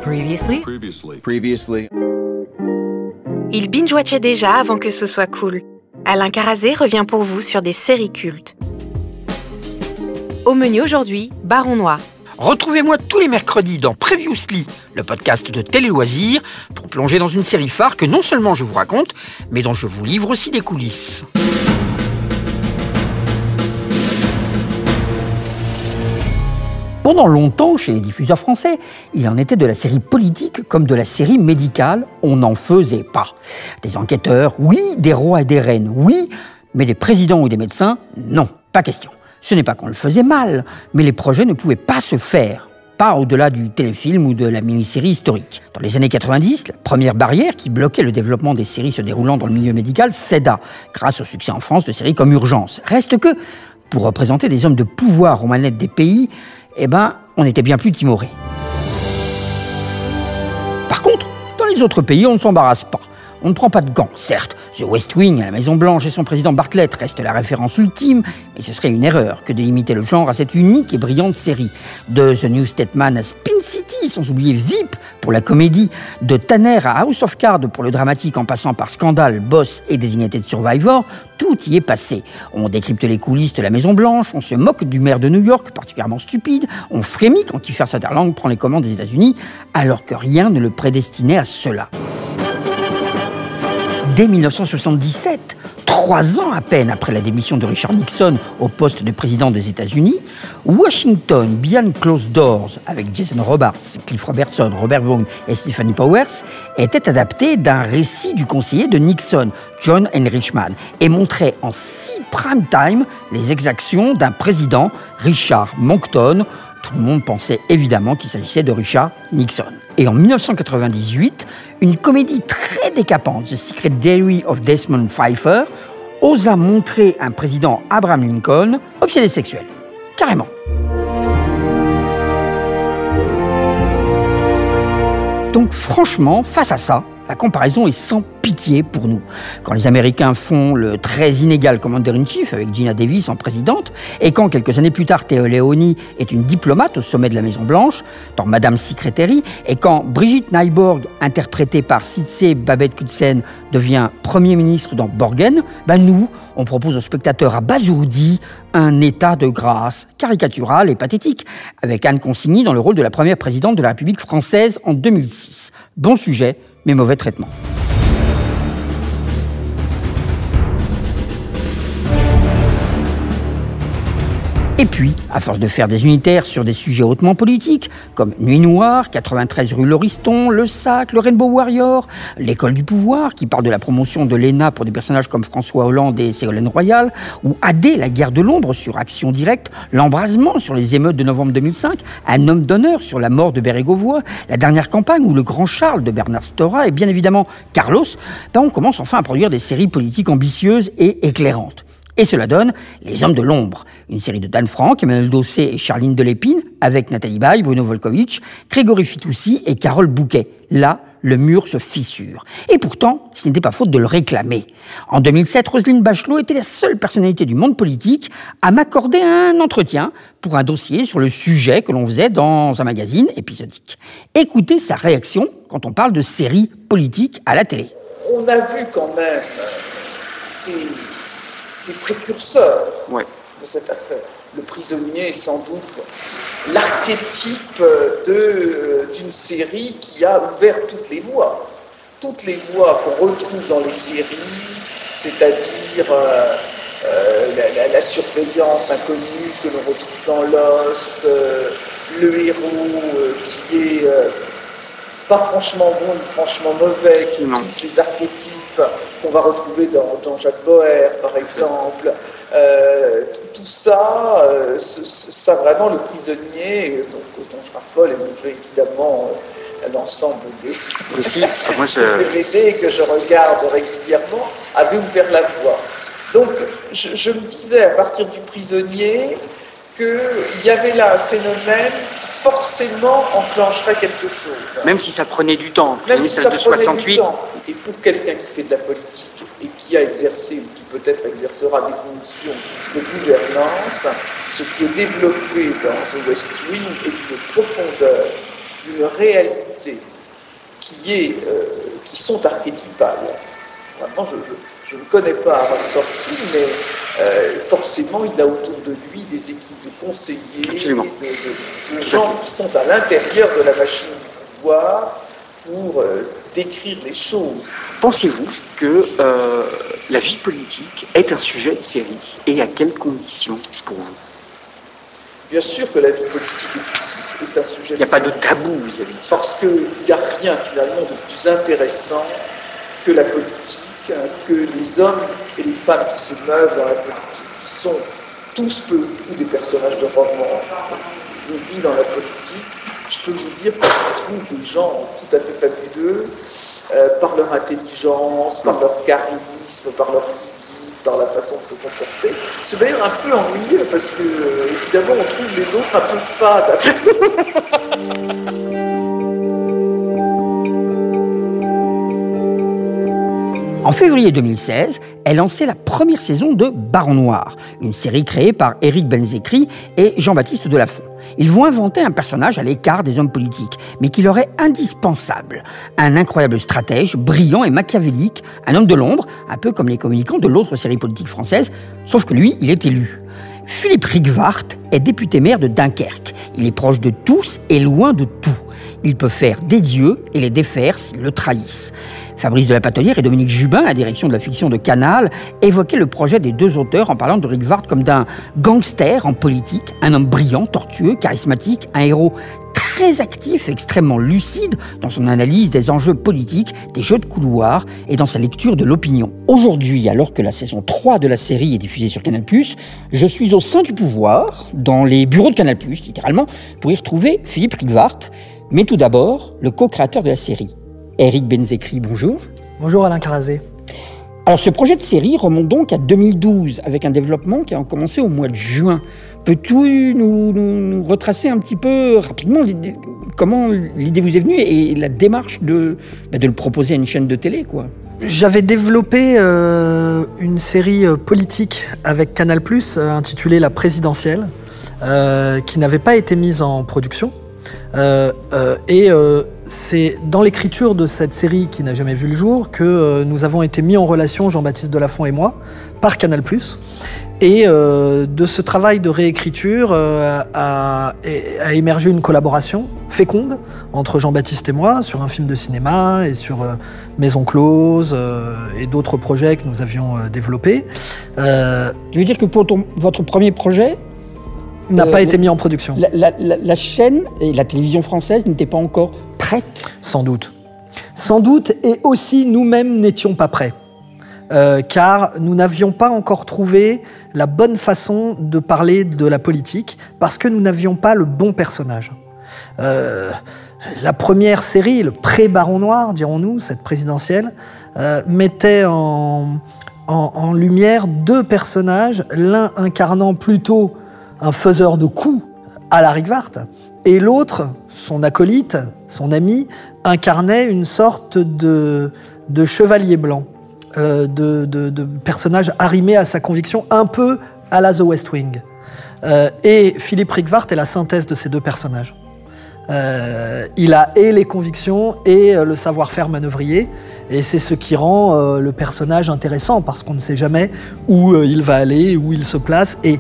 Previously. Il binge-watchait déjà avant que ce soit cool. Alain Carazé revient pour vous sur des séries cultes. Au menu aujourd'hui, Baron Noir. Retrouvez-moi tous les mercredis dans Previously, le podcast de Télé Loisirs, pour plonger dans une série phare que non seulement je vous raconte, mais dont je vous livre aussi des coulisses. Pendant longtemps, chez les diffuseurs français, il en était de la série politique comme de la série médicale, on n'en faisait pas. Des enquêteurs, oui, des rois et des reines, oui, mais des présidents ou des médecins, non, pas question. Ce n'est pas qu'on le faisait mal, mais les projets ne pouvaient pas se faire, pas au-delà du téléfilm ou de la mini-série historique. Dans les années 90, la première barrière qui bloquait le développement des séries se déroulant dans le milieu médical céda, grâce au succès en France de séries comme Urgence. Reste que, pour représenter des hommes de pouvoir aux manettes des pays, on était bien plus timorés. Par contre, dans les autres pays, on ne s'embarrasse pas. On ne prend pas de gants, certes. The West Wing, à la Maison-Blanche et son président Bartlett restent la référence ultime, mais ce serait une erreur que de limiter le genre à cette unique et brillante série. De The New Statesman à Spin City, sans oublier VIP pour la comédie, de Tanner à House of Cards pour le dramatique en passant par Scandal, Boss et Designated Survivor, tout y est passé. On décrypte les coulisses de la Maison-Blanche, on se moque du maire de New York, particulièrement stupide, on frémit quand Kiefer Sutherland prend les commandes des États-Unis, alors que rien ne le prédestinait à cela. Dès 1977, 3 ans à peine après la démission de Richard Nixon au poste de président des États-Unis, Washington Behind Closed Doors, avec Jason Robards, Cliff Robertson, Robert Vaughn et Stephanie Powers, était adapté d'un récit du conseiller de Nixon, John Henrichman, et montrait en 6 prime time les exactions d'un président, Richard Monckton. Tout le monde pensait évidemment qu'il s'agissait de Richard Nixon. Et en 1998, une comédie très décapante, The Secret Diary of Desmond Pfeiffer, osa montrer un président Abraham Lincoln obsédé sexuel. Carrément. Donc franchement, face à ça, la comparaison est sans pitié pour nous. Quand les Américains font le très inégal Commander-in-Chief avec Gina Davis en présidente, et quand quelques années plus tard Theo Leoni est une diplomate au sommet de la Maison-Blanche, dans Madame Secretary, et quand Brigitte Nyborg, interprétée par Sidse Babett-Kudsen, devient Premier ministre dans Borgen, nous, on propose aux spectateurs abasourdis un état de grâce caricatural et pathétique, avec Anne Consigny dans le rôle de la première présidente de la République française en 2006. Bon sujet, mais mauvais traitement. Et puis, à force de faire des unitaires sur des sujets hautement politiques, comme Nuit Noire, 93 rue Lauriston, Le Sac, le Rainbow Warrior, L'école du pouvoir, qui parle de la promotion de l'ENA pour des personnages comme François Hollande et Ségolène Royal, ou AD, la guerre de l'ombre sur Action Directe, L'embrasement sur les émeutes de novembre 2005, Un homme d'honneur sur la mort de Bérégovoy, La dernière campagne ou Le Grand Charles de Bernard Stora, et bien évidemment Carlos, on commence enfin à produire des séries politiques ambitieuses et éclairantes. Et cela donne Les Hommes de l'Ombre, une série de Dan Frank, Emmanuel Dossé et Charline Delépine, avec Nathalie Baye, Bruno Volkovitch, Grégory Fitoussi et Carole Bouquet. Là, le mur se fissure. Et pourtant, ce n'était pas faute de le réclamer. En 2007, Roselyne Bachelot était la seule personnalité du monde politique à m'accorder un entretien pour un dossier sur le sujet que l'on faisait dans un magazine épisodique. Écoutez sa réaction quand on parle de séries politiques à la télé. On a vu quand même des précurseurs de cette affaire. Le prisonnier est sans doute l'archétype d'une série qui a ouvert toutes les voies. Toutes les voies qu'on retrouve dans les séries, c'est-à-dire la surveillance inconnue que l'on retrouve dans Lost, le héros qui est pas franchement bon ni franchement mauvais, qui quitte les archétypes qu'on va retrouver dans Jacques Boer, par exemple. Tout ça, ça vraiment le prisonnier, dont je raffole, et dont j'ai évidemment l'ensemble des DVD que je regarde régulièrement, avait ouvert la voie. Donc je me disais à partir du prisonnier qu'il y avait là un phénomène forcément enclencherait quelque chose. Même si ça prenait du temps. Même si ça prenait du temps. Et pour quelqu'un qui fait de la politique et qui a exercé ou qui peut-être exercera des fonctions de gouvernance, ce qui est développé dans The West Wing est d'une profondeur, d'une réalité personnalités qui sont archétypales. Vraiment, je ne connais pas Aaron Sorkin, mais forcément, il a autour de lui des équipes de conseillers, de gens qui sont à l'intérieur de la machine du pouvoir pour décrire les choses. Pensez-vous que la vie politique est un sujet de série et à quelles conditions pour vous? Bien sûr que la vie politique est un sujet de série. Il n'y a pas de tabou vis-à-vis de ça. Parce qu'il n'y a rien finalement de plus intéressant que la politique, que les hommes et les femmes qui se meuvent dans la politique, qui sont tous peu ou des personnages de romans. Je vis dans la politique, je peux vous dire que je trouve des gens tout à fait fabuleux par leur intelligence, par leur charisme, par leur physique, par la façon de se comporter. C'est d'ailleurs un peu ennuyeux parce que, évidemment, on trouve les autres un peu fades. En février 2016, est lancée la première saison de Baron Noir, une série créée par Éric Benzekri et Jean-Baptiste Delafont. Ils vont inventer un personnage à l'écart des hommes politiques, mais qui leur est indispensable. Un incroyable stratège, brillant et machiavélique, un homme de l'ombre, un peu comme les communicants de l'autre série politique française, sauf que lui, il est élu. Philippe Rickwart est député maire de Dunkerque. Il est proche de tous et loin de tout. Il peut faire des dieux et les défaire s'ils le trahissent. Fabrice de la Patelière et Dominique Jubin, à la direction de la fiction de Canal, évoquaient le projet des deux auteurs en parlant de Rickwart comme d'un gangster en politique, un homme brillant, tortueux, charismatique, un héros très actif et extrêmement lucide dans son analyse des enjeux politiques, des jeux de couloir et dans sa lecture de l'opinion. Aujourd'hui, alors que la saison 3 de la série est diffusée sur Canal+, je suis au sein du pouvoir, dans les bureaux de Canal+, littéralement, pour y retrouver Philippe Rickwart, mais tout d'abord, le co-créateur de la série. Éric Benzekri, bonjour. Bonjour Alain Carazé. Alors ce projet de série remonte donc à 2012, avec un développement qui a commencé au mois de juin. Peux-tu nous retracer un petit peu rapidement comment l'idée vous est venue et la démarche de le proposer à une chaîne de télé, quoi? J'avais développé une série politique avec Canal+, intitulée La Présidentielle, qui n'avait pas été mise en production. C'est dans l'écriture de cette série qui n'a jamais vu le jour que nous avons été mis en relation, Jean-Baptiste Delafont et moi, par Canal+. Et de ce travail de réécriture a émergé une collaboration féconde entre Jean-Baptiste et moi sur un film de cinéma et sur Maison Close et d'autres projets que nous avions développés. Tu veux dire que pour votre premier projet n'a pas été mis en production. La chaîne et la télévision française n'étaient pas encore prêtes? Sans doute. Sans doute, et aussi nous-mêmes n'étions pas prêts. Car nous n'avions pas encore trouvé la bonne façon de parler de la politique, parce que nous n'avions pas le bon personnage. La première série, le pré-Baron Noir, dirons-nous, cette présidentielle, mettait en lumière deux personnages, l'un incarnant plutôt un faiseur de coups à la Rickwart, et l'autre, son acolyte, son ami, incarnait une sorte de chevalier blanc, de personnage arrimé à sa conviction, un peu à la The West Wing. Et Philippe Rickwart est la synthèse de ces deux personnages. Il a et les convictions et le savoir-faire manœuvrier, et c'est ce qui rend le personnage intéressant, parce qu'on ne sait jamais où il va aller, où il se place, et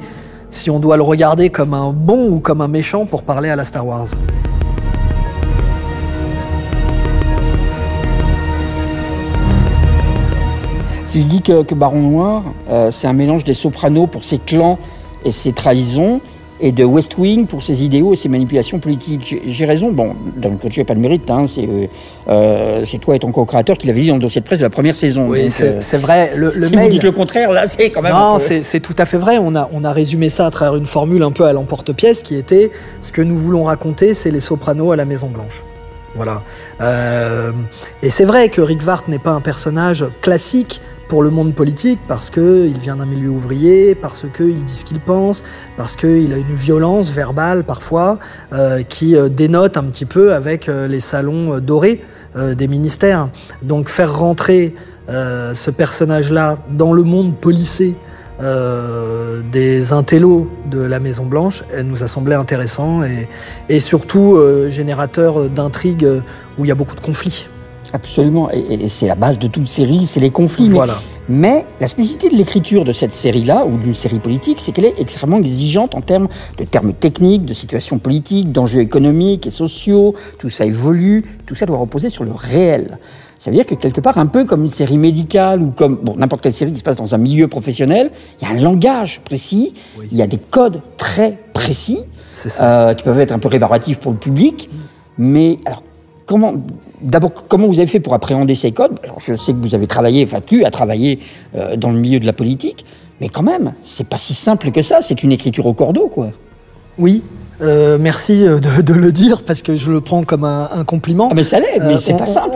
si on doit le regarder comme un bon ou comme un méchant pour parler à la Star Wars. Si je dis que Baron Noir, c'est un mélange des Sopranos pour ses clans et ses trahisons, et de West Wing pour ses idéaux et ses manipulations politiques. J'ai raison, bon, dans le côté, tu n'as pas de mérite, hein, c'est toi et ton co-créateur qui l'avez dit dans le dossier de presse de la première saison. Oui, c'est vrai. Le si mail... vous dites le contraire, là, c'est quand même... Non, c'est tout à fait vrai. On a résumé ça à travers une formule un peu à l'emporte-pièce qui était « Ce que nous voulons raconter, c'est les Sopranos à la Maison-Blanche ». Voilà. Et c'est vrai que Rickwart n'est pas un personnage classique pour le monde politique, parce qu'il vient d'un milieu ouvrier, parce qu'il dit ce qu'il pense, parce qu'il a une violence verbale parfois qui dénote un petit peu avec les salons dorés des ministères. Donc faire rentrer ce personnage-là dans le monde policé des intellos de la Maison-Blanche nous a semblé intéressant et surtout générateur d'intrigues où il y a beaucoup de conflits. Absolument, et c'est la base de toute série, c'est les conflits. Voilà. Mais la spécificité de l'écriture de cette série-là, ou d'une série politique, c'est qu'elle est extrêmement exigeante en termes techniques, de situations politiques, d'enjeux économiques et sociaux. Tout ça évolue, tout ça doit reposer sur le réel. Ça veut dire que quelque part, un peu comme une série médicale ou comme n'importe quelle série qui se passe dans un milieu professionnel, il y a un langage précis, oui. Il y a des codes très précis, qui peuvent être un peu rébarbatifs pour le public. Mais alors, comment vous avez fait pour appréhender ces codes? Alors, je sais que vous avez travaillé, enfin tu as travaillé dans le milieu de la politique, mais quand même, c'est pas si simple que ça, c'est une écriture au cordeau, quoi. Oui. Merci de le dire parce que je le prends comme un compliment. Ah mais ça l'est, mais c'est pas simple.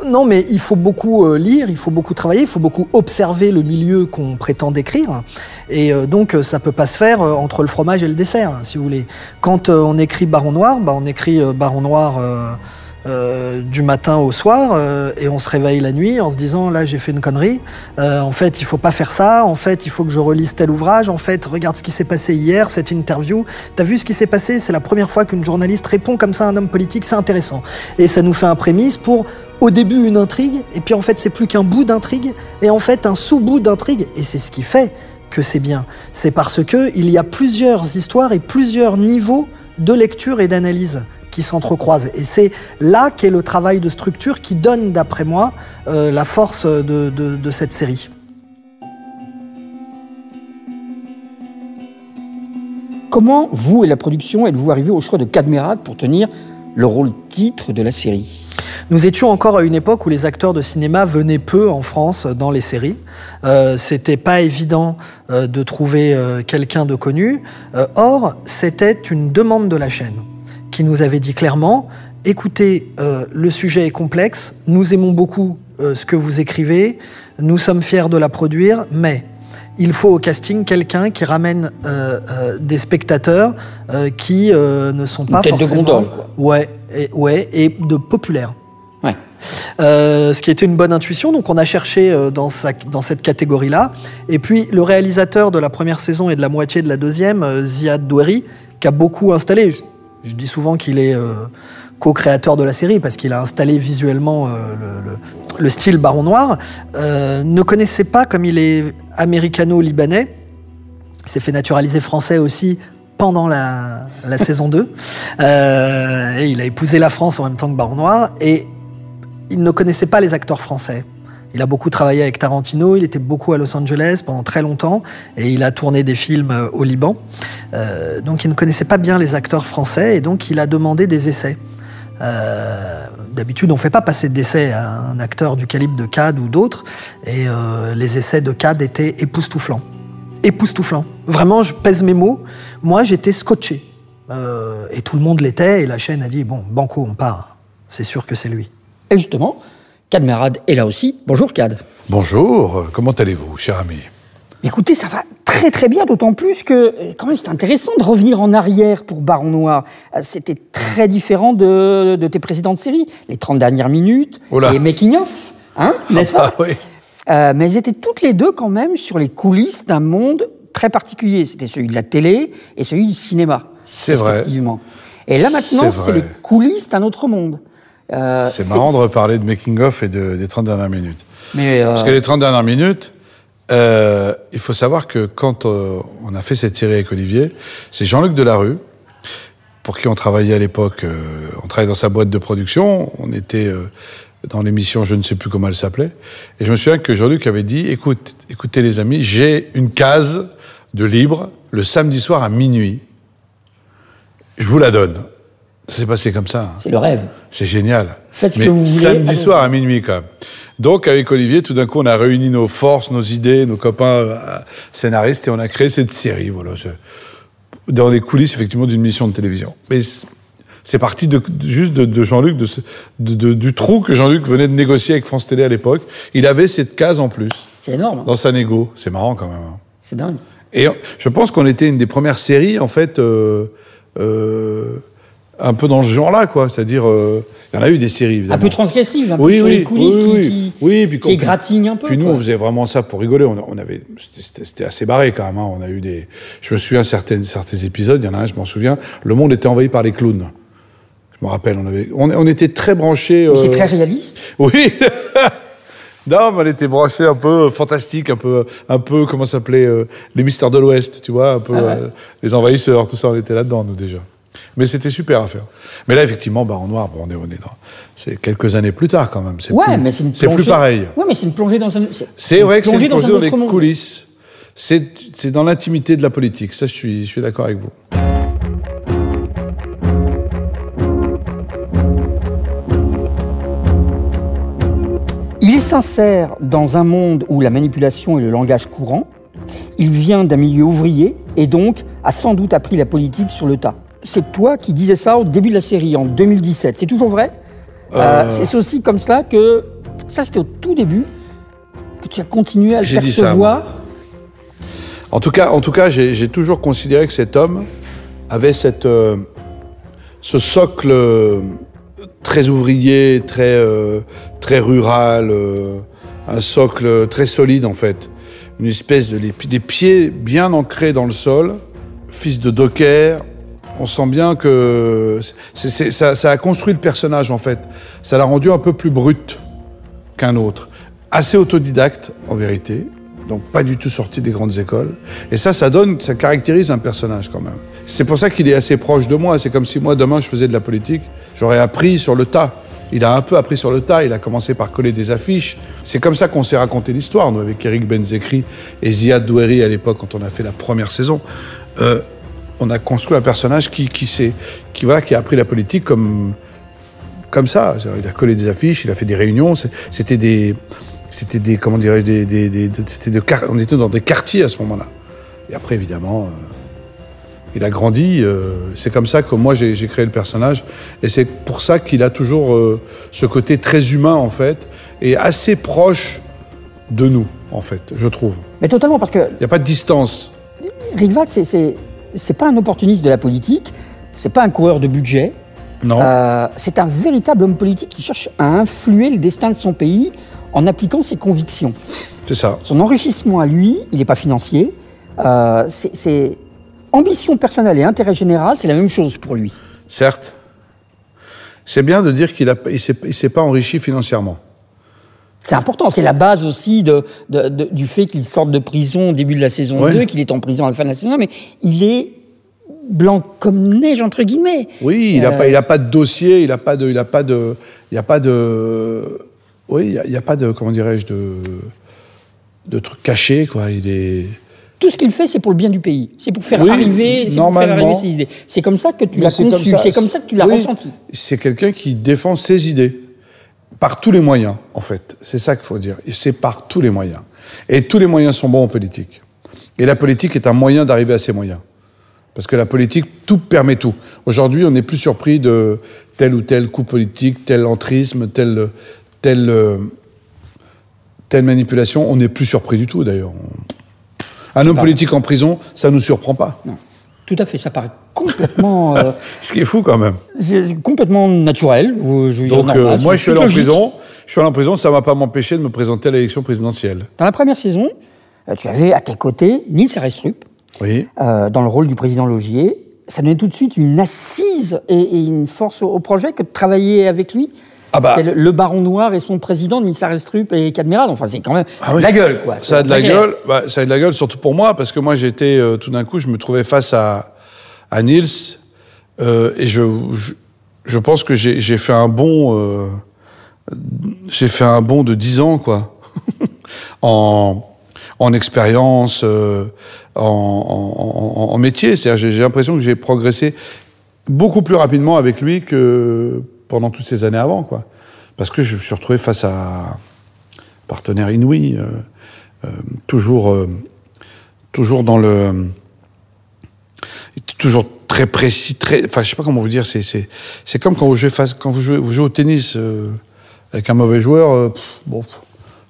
Non, mais il faut beaucoup lire, il faut beaucoup travailler, il faut beaucoup observer le milieu qu'on prétend décrire. Et donc ça peut pas se faire entre le fromage et le dessert, si vous voulez. Quand on écrit Baron Noir, on écrit Baron Noir du matin au soir et on se réveille la nuit en se disant là j'ai fait une connerie, en fait il faut pas faire ça, en fait il faut que je relise tel ouvrage, en fait regarde ce qui s'est passé hier, cette interview, t'as vu ce qui s'est passé, c'est la première fois qu'une journaliste répond comme ça à un homme politique, c'est intéressant. Et ça nous fait un prémisse pour au début une intrigue et puis en fait c'est plus qu'un bout d'intrigue et en fait un sous-bout d'intrigue et c'est ce qui fait que c'est bien. C'est parce que il y a plusieurs histoires et plusieurs niveaux de lecture et d'analyse qui s'entrecroisent. Et c'est là qu'est le travail de structure qui donne, d'après moi, la force de cette série. Comment, vous et la production, êtes-vous arrivés au choix de Cadmerade pour tenir le rôle titre de la série? Nous étions encore à une époque où les acteurs de cinéma venaient peu en France dans les séries. C'était pas évident de trouver quelqu'un de connu. Or, c'était une demande de la chaîne qui nous avait dit clairement « Écoutez, le sujet est complexe, nous aimons beaucoup ce que vous écrivez, nous sommes fiers de la produire, mais il faut au casting quelqu'un qui ramène des spectateurs qui ne sont pas forcément... Une tête de gondole, quoi. Ouais, et de populaires. Ouais. Ce qui était une bonne intuition, donc on a cherché dans cette catégorie-là. Et puis le réalisateur de la première saison et de la moitié de la deuxième, Ziad Doueri, qui a beaucoup installé... Je dis souvent qu'il est co-créateur de la série parce qu'il a installé visuellement le style Baron Noir. Ne connaissait pas, comme il est américano-libanais, il s'est fait naturaliser français aussi pendant la saison 2. Et il a épousé la France en même temps que Baron Noir. Et il ne connaissait pas les acteurs français. Il a beaucoup travaillé avec Tarantino, il était beaucoup à Los Angeles pendant très longtemps et il a tourné des films au Liban. Donc il ne connaissait pas bien les acteurs français et donc il a demandé des essais. D'habitude, on ne fait pas passer d'essais à un acteur du calibre de Cad ou d'autres et les essais de Cad étaient époustouflants. Époustouflants. Vraiment, je pèse mes mots. Moi, j'étais scotché. Et tout le monde l'était et la chaîne a dit « Bon, banco, on part. C'est sûr que c'est lui. » Et justement, Cadmerade est là aussi. Bonjour Cad. Bonjour, comment allez-vous, cher ami? Écoutez, ça va très très bien, d'autant plus que quand même c'est intéressant de revenir en arrière pour Baron Noir. C'était très différent de tes précédentes séries, les 30 dernières minutes, les making-of, hein, n'est-ce pas? Oui. Mais elles étaient toutes les deux quand même sur les coulisses d'un monde très particulier. C'était celui de la télé et celui du cinéma. C'est vrai. Et là maintenant, c'est les coulisses d'un autre monde. C'est marrant de reparler de making-of et des 30 dernières minutes. Parce que les 30 dernières minutes, il faut savoir que quand on a fait cette série avec Olivier, c'est Jean-Luc Delarue, pour qui on travaillait à l'époque. On travaillait dans sa boîte de production, on était dans l'émission, je ne sais plus comment elle s'appelait, et je me souviens que Jean-Luc avait dit, écoutez les amis, j'ai une case de libre le samedi soir à minuit. Je vous la donne. Ça s'est passé comme ça. C'est le rêve. C'est génial. Faites ce que vous voulez. Samedi soir à minuit, quand même. Donc, avec Olivier, tout d'un coup, on a réuni nos forces, nos idées, nos copains scénaristes, et on a créé cette série, voilà. Dans les coulisses, effectivement, d'une mission de télévision. Mais c'est parti juste de Jean-Luc, du trou que Jean-Luc venait de négocier avec France Télé à l'époque. Il avait cette case en plus. C'est énorme. Dans sa négo. C'est marrant, quand même. Hein. C'est dingue. Et je pense qu'on était une des premières séries, en fait, un peu dans ce genre-là, quoi. C'est-à-dire, il y en a eu des séries, évidemment. Un peu transgressives, un peu sur les coulisses qui égratignent un peu. Puis nous, on faisait vraiment ça pour rigoler. C'était assez barré, quand même. Hein. On a eu je me souviens certains épisodes, il y en a un, je m'en souviens, le monde était envahi par les clowns. Je me rappelle, on était très branchés... C'est très réaliste. Oui. Non, mais on était branchés un peu fantastique, un peu comment ça s'appelait, les Mystères de l'Ouest, tu vois, un peu les envahisseurs, tout ça, on était là-dedans, nous, déjà. Mais c'était super à faire. Mais là, effectivement, Baron Noir, on est dans... C'est quelques années plus tard, quand même. Mais c'est plus pareil. Ouais, mais c'est une plongée dans un... C'est vrai que c'est une plongée dans les coulisses. C'est dans l'intimité de la politique. Ça, je suis d'accord avec vous. Il est sincère dans un monde où la manipulation est le langage courant. Il vient d'un milieu ouvrier et donc a sans doute appris la politique sur le tas. C'est toi qui disais ça au début de la série, en 2017. C'est toujours vrai ? C'est aussi comme cela que... Ça, c'était au tout début que tu as continué à le percevoir. En tout cas, j'ai toujours considéré que cet homme avait ce socle très ouvrier, très rural, un socle très solide, en fait. Une espèce des pieds bien ancrés dans le sol, fils de docker. On sent bien que ça a construit le personnage, en fait. Ça l'a rendu un peu plus brut qu'un autre. Assez autodidacte, en vérité. Donc pas du tout sorti des grandes écoles. Et ça caractérise un personnage, quand même. C'est pour ça qu'il est assez proche de moi. C'est comme si moi, demain, je faisais de la politique. J'aurais appris sur le tas. Il a un peu appris sur le tas. Il a commencé par coller des affiches. C'est comme ça qu'on s'est raconté l'histoire, nous, avec Eric Benzekri et Ziad Doueri, à l'époque, quand on a fait la première saison. On a construit un personnage qui a appris la politique comme ça. Il a collé des affiches, il a fait des réunions. C'était des comment dirais-je, on était dans des quartiers à ce moment-là. Et après, évidemment, il a grandi. C'est comme ça que moi, j'ai créé le personnage. Et c'est pour ça qu'il a toujours ce côté très humain, en fait, et assez proche de nous, en fait, je trouve. Mais totalement, parce que... Il n'y a pas de distance. Rick Valls, c'est pas un opportuniste de la politique, c'est pas un coureur de budget. Non. C'est un véritable homme politique qui cherche à influer le destin de son pays en appliquant ses convictions. C'est ça. Son enrichissement à lui, il n'est pas financier. C'est ambition personnelle et intérêt général, c'est la même chose pour lui. Certes. C'est bien de dire qu'il s'est pas enrichi financièrement. C'est important, c'est la base aussi du fait qu'il sorte de prison au début de la saison 2, qu'il est en prison à la fin de la saison 1, mais il est blanc comme neige, entre guillemets. Oui, il a pas de dossier, il n'y a pas de, comment dirais-je, de trucs cachés, quoi. Tout ce qu'il fait, c'est pour le bien du pays. C'est pour faire arriver ses idées. C'est comme ça que tu l'as conçu, c'est comme ça que tu l'as ressenti. C'est quelqu'un qui défend ses idées. Par tous les moyens, en fait. C'est ça qu'il faut dire. Et c'est par tous les moyens. Et tous les moyens sont bons en politique. Et la politique est un moyen d'arriver à ces moyens. Parce que la politique, tout permet tout. Aujourd'hui, on n'est plus surpris de tel ou tel coup politique, tel entrisme, telle manipulation. On n'est plus surpris du tout, d'ailleurs. Un homme politique en prison, ça ne nous surprend pas. Non. Tout à fait, ça paraît complètement... Ce qui est fou, quand même. C'est complètement naturel. Donc, moi, je suis allé en prison. Je suis allé en prison, ça ne m'a pas empêché de me présenter à l'élection présidentielle. Dans la première saison, tu avais à tes côtés Nils Arestrup, dans le rôle du président Laugier. Ça donnait tout de suite une assise et une force au projet que de travailler avec lui. C'est le Baron Noir et son président, Nils Arestrup et Cadmerade. Enfin, c'est quand même de la gueule, quoi. Ça a de la gueule. Ça a de la gueule, surtout pour moi, parce que moi, j'étais tout d'un coup, je me trouvais face à Nils, et je pense que j'ai fait un bond. J'ai fait un bond de 10 ans, quoi, en expérience, en métier. C'est-à-dire, j'ai l'impression que j'ai progressé beaucoup plus rapidement avec lui que pendant toutes ces années avant, quoi. Parce que je me suis retrouvé face à un partenaire inouï, toujours dans le... Toujours très précis, enfin, je sais pas comment vous dire, c'est comme quand vous jouez au tennis avec un mauvais joueur,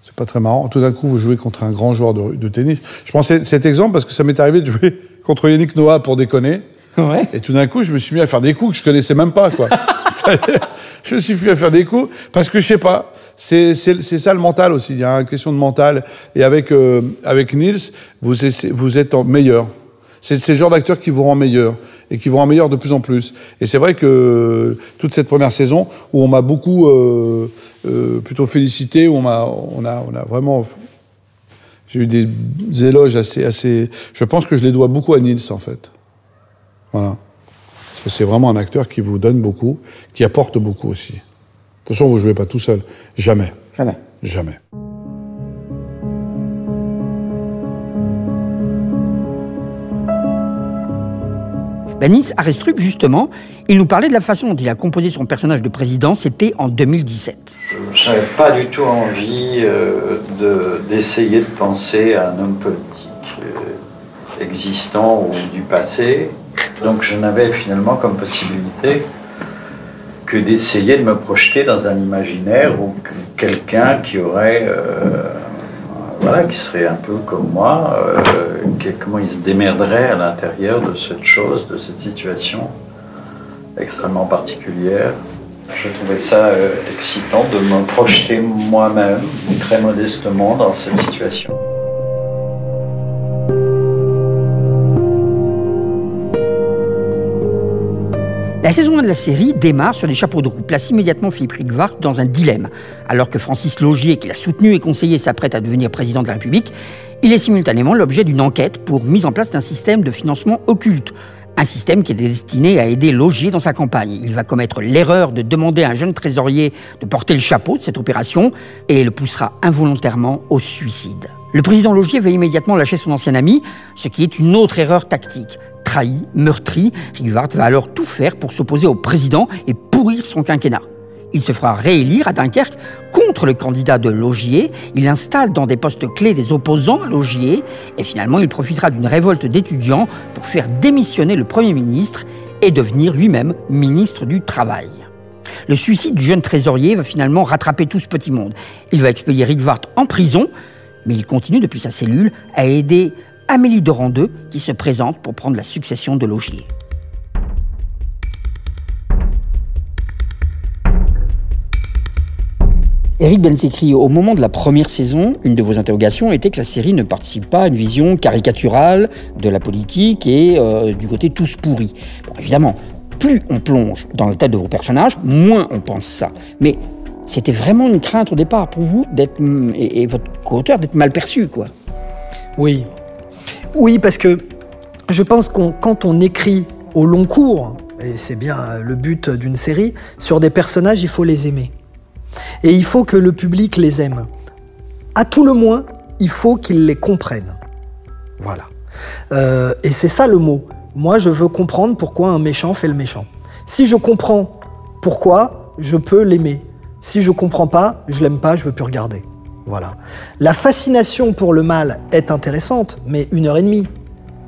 c'est pas très marrant. Tout d'un coup, vous jouez contre un grand joueur de tennis. Je prends cet exemple parce que ça m'est arrivé de jouer contre Yannick Noah pour déconner. Ouais. Et tout d'un coup, je me suis mis à faire des coups que je connaissais même pas, quoi. Je me suis mis à faire des coups parce que je sais pas. C'est ça le mental aussi. Il y a une question de mental. Et avec Nils, vous êtes meilleur. C'est le genre d'acteur qui vous rend meilleur et qui vous rend meilleur de plus en plus. Et c'est vrai que toute cette première saison où on m'a beaucoup plutôt félicité, où on a vraiment, j'ai eu des éloges assez. Je pense que je les dois beaucoup à Nils en fait. Voilà. Parce que c'est vraiment un acteur qui vous donne beaucoup, qui apporte beaucoup aussi. De toute façon, vous jouez pas tout seul. Jamais. Jamais. Jamais. Nils Arestrup, justement, il nous parlait de la façon dont il a composé son personnage de président, c'était en 2017. Je n'avais pas du tout envie d'essayer de penser à un homme politique existant ou du passé. Donc je n'avais finalement comme possibilité que d'essayer de me projeter dans un imaginaire où quelqu'un qui aurait... qui serait un peu comme moi, comment il se démerderait à l'intérieur de cette chose, de cette situation extrêmement particulière. Je trouvais ça excitant de me projeter moi-même, très modestement, dans cette situation. La saison 1 de la série démarre sur des chapeaux de roue, place immédiatement Philippe Rieckewart dans un dilemme. Alors que Francis Laugier, qui l'a soutenu et conseillé, s'apprête à devenir président de la République, il est simultanément l'objet d'une enquête pour mise en place d'un système de financement occulte. Un système qui est destiné à aider Laugier dans sa campagne. Il va commettre l'erreur de demander à un jeune trésorier de porter le chapeau de cette opération et le poussera involontairement au suicide. Le président Laugier va immédiatement lâcher son ancien ami, ce qui est une autre erreur tactique. Trahi, meurtri, Rieckewart va alors tout faire pour s'opposer au président et pourrir son quinquennat. Il se fera réélire à Dunkerque contre le candidat de Laugier. Il installe dans des postes clés des opposants à Laugier. Et finalement, il profitera d'une révolte d'étudiants pour faire démissionner le Premier ministre et devenir lui-même ministre du Travail. Le suicide du jeune trésorier va finalement rattraper tout ce petit monde. Il va expédier Rieckewart en prison, mais il continue depuis sa cellule à aider Amélie Doran-II qui se présente pour prendre la succession de Laugier. Éric Bensekri, au moment de la première saison, une de vos interrogations était que la série ne participe pas à une vision caricaturale de la politique et du côté tous pourris. Bon, évidemment, plus on plonge dans la tête de vos personnages, moins on pense ça. Mais c'était vraiment une crainte au départ pour vous et votre co-auteur d'être mal perçu, quoi. Oui. Oui, parce que je pense que quand on écrit au long cours, et c'est bien le but d'une série, sur des personnages, il faut les aimer. Et il faut que le public les aime. À tout le moins, il faut qu'il les comprenne. Voilà. Et c'est ça le mot. Moi, je veux comprendre pourquoi un méchant fait le méchant. Si je comprends pourquoi, je peux l'aimer. Si je comprends pas, je l'aime pas, je veux plus regarder. Voilà. La fascination pour le mal est intéressante, mais 1h30,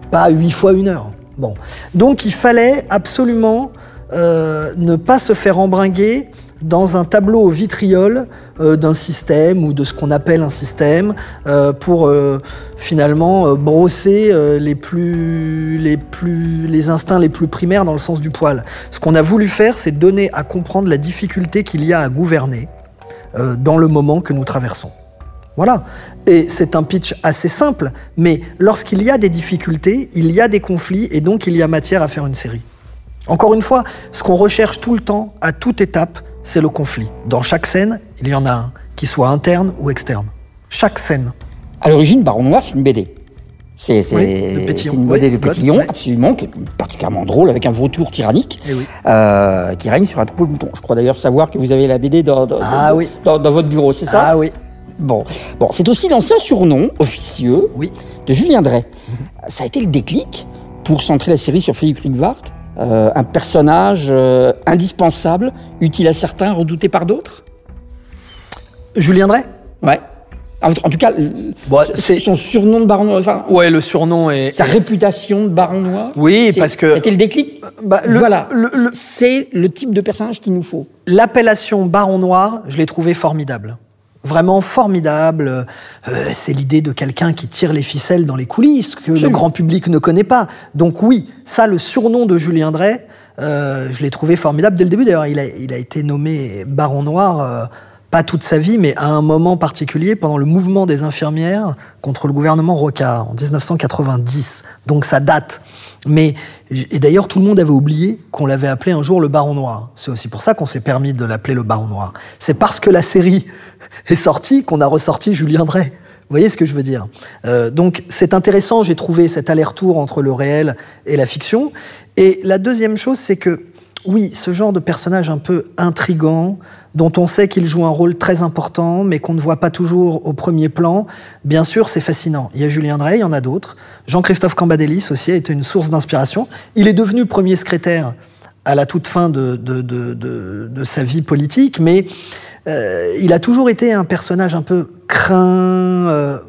pas 8 fois 1 heure. Bon. Donc il fallait absolument ne pas se faire embringuer dans un tableau au vitriol d'un système ou de ce qu'on appelle un système pour finalement brosser les instincts les plus primaires dans le sens du poil. Ce qu'on a voulu faire, c'est donner à comprendre la difficulté qu'il y a à gouverner dans le moment que nous traversons. Voilà. Et c'est un pitch assez simple, mais lorsqu'il y a des difficultés, il y a des conflits et donc il y a matière à faire une série. Encore une fois, ce qu'on recherche tout le temps, à toute étape, c'est le conflit. Dans chaque scène, il y en a un, qu'il soit interne ou externe. Chaque scène. À l'origine, Baron Noir, c'est une BD. C'est une BD de Pétillon, absolument, qui est particulièrement drôle, avec un vautour tyrannique qui règne sur un troupeau de moutons. Je crois d'ailleurs savoir que vous avez la BD dans votre bureau, c'est ça? Ah oui. Bon, c'est aussi l'ancien surnom officieux de Julien Dray. Ça a été le déclic pour centrer la série sur Philippe Rieckewart, un personnage indispensable, utile à certains, redouté par Julien Dray? Ouais. En tout cas, c'est son surnom de Baron Noir. Enfin, ouais, le surnom est... Sa réputation de Baron Noir. Oui, parce que... C'était le déclic. C'est le type de personnage qu'il nous faut. L'appellation Baron Noir, je l'ai trouvé formidable. vraiment formidable. C'est l'idée de quelqu'un qui tire les ficelles dans les coulisses, que le grand public ne connaît pas. Donc oui, ça, le surnom de Julien Dray, je l'ai trouvé formidable dès le début. D'ailleurs, il a été nommé Baron Noir, pas toute sa vie, mais à un moment particulier, pendant le mouvement des infirmières contre le gouvernement Rocard, en 1990. Donc ça date. Et d'ailleurs, tout le monde avait oublié qu'on l'avait appelé un jour le Baron Noir. C'est aussi pour ça qu'on s'est permis de l'appeler le Baron Noir. C'est parce que la série est sortie qu'on a ressorti Julien Dray. Vous voyez ce que je veux dire? Donc c'est intéressant, j'ai trouvé cet aller-retour entre le réel et la fiction. Et la deuxième chose, c'est que, oui, ce genre de personnage un peu intrigant, dont on sait qu'il joue un rôle très important, mais qu'on ne voit pas toujours au premier plan, bien sûr, c'est fascinant. Il y a Julien Dray, il y en a d'autres. Jean-Christophe Cambadélis aussi a été une source d'inspiration. Il est devenu premier secrétaire à la toute fin de sa vie politique, mais il a toujours été un personnage un peu craint,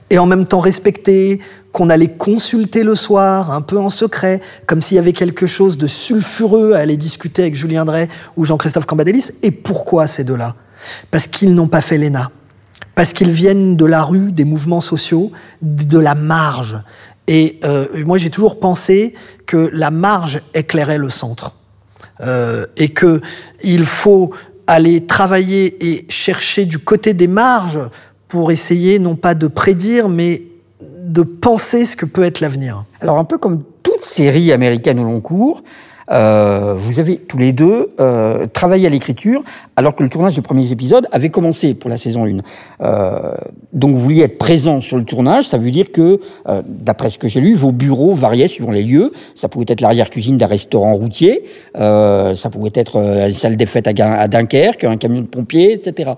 et en même temps respecté, qu'on allait consulter le soir, un peu en secret, comme s'il y avait quelque chose de sulfureux à aller discuter avec Julien Dray ou Jean-Christophe Cambadélis. Et pourquoi ces deux-là? Parce qu'ils n'ont pas fait l'ENA. Parce qu'ils viennent de la rue, des mouvements sociaux, de la marge. Et moi, j'ai toujours pensé que la marge éclairait le centre. Et qu'il faut aller travailler et chercher du côté des marges pour essayer, non pas de prédire, mais de penser ce que peut être l'avenir. Alors, un peu comme toute série américaine au long cours, vous avez tous les deux travaillé à l'écriture alors que le tournage des premiers épisodes avait commencé pour la saison 1. Donc vous vouliez être présent sur le tournage, ça veut dire que, d'après ce que j'ai lu, vos bureaux variaient suivant les lieux. Ça pouvait être l'arrière-cuisine d'un restaurant routier, ça pouvait être une salle des fêtes à Dunkerque, un camion de pompiers, etc.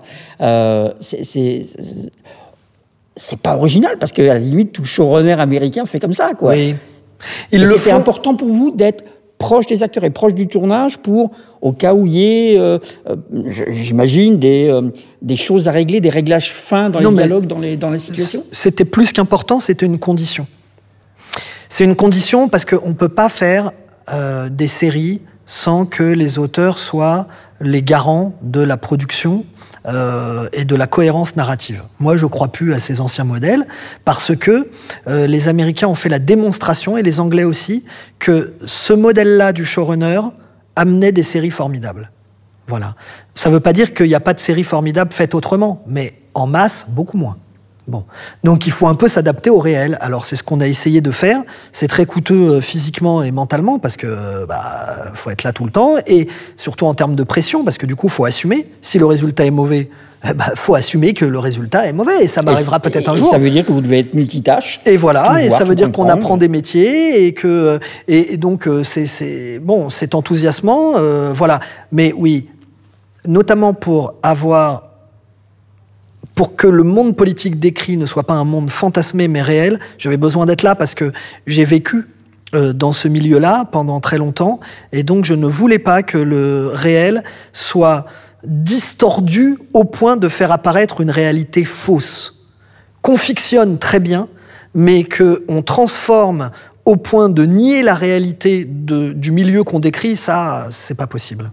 C'est pas original, parce qu'à la limite, tout showrunner américain fait comme ça, quoi. Oui. C'était important pour vous d'être proche des acteurs et proche du tournage pour, au cas où il y ait, j'imagine, des choses à régler, des réglages fins dans les dialogues, dans les situations? C'était plus qu'important, c'était une condition. C'est une condition parce qu'on ne peut pas faire des séries sans que les auteurs soient les garants de la production et de la cohérence narrative. Moi, je ne crois plus à ces anciens modèles parce que les Américains ont fait la démonstration, et les Anglais aussi, que ce modèle-là du showrunner amenait des séries formidables. Voilà. Ça ne veut pas dire qu'il n'y a pas de séries formidables faites autrement, mais en masse, beaucoup moins. Bon. Donc il faut un peu s'adapter au réel. Alors c'est ce qu'on a essayé de faire. C'est très coûteux physiquement et mentalement parce que faut être là tout le temps, et surtout en termes de pression parce que du coup faut assumer. Si le résultat est mauvais, faut assumer que le résultat est mauvais, et ça m'arrivera peut-être un jour. Ça veut dire que vous devez être multitâche. Et voilà, et ça veut dire qu'on apprend des métiers et donc c'est enthousiasmant, voilà. Mais oui, notamment pour que le monde politique décrit ne soit pas un monde fantasmé mais réel, j'avais besoin d'être là parce que j'ai vécu dans ce milieu-là pendant très longtemps, et donc je ne voulais pas que le réel soit distordu au point de faire apparaître une réalité fausse. Qu'on fictionne très bien, mais qu'on transforme au point de nier la réalité du milieu qu'on décrit, ça, c'est pas possible.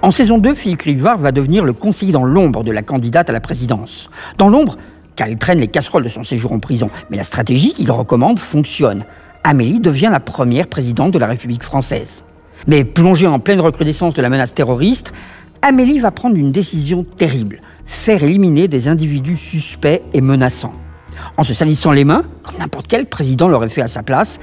En saison 2, Philippe Rivard va devenir le conseiller dans l'ombre de la candidate à la présidence. Dans l'ombre, car il traîne les casseroles de son séjour en prison. Mais la stratégie qu'il recommande fonctionne. Amélie devient la première présidente de la République française. Mais plongée en pleine recrudescence de la menace terroriste, Amélie va prendre une décision terrible, faire éliminer des individus suspects et menaçants. En se salissant les mains, comme n'importe quel président l'aurait fait à sa place,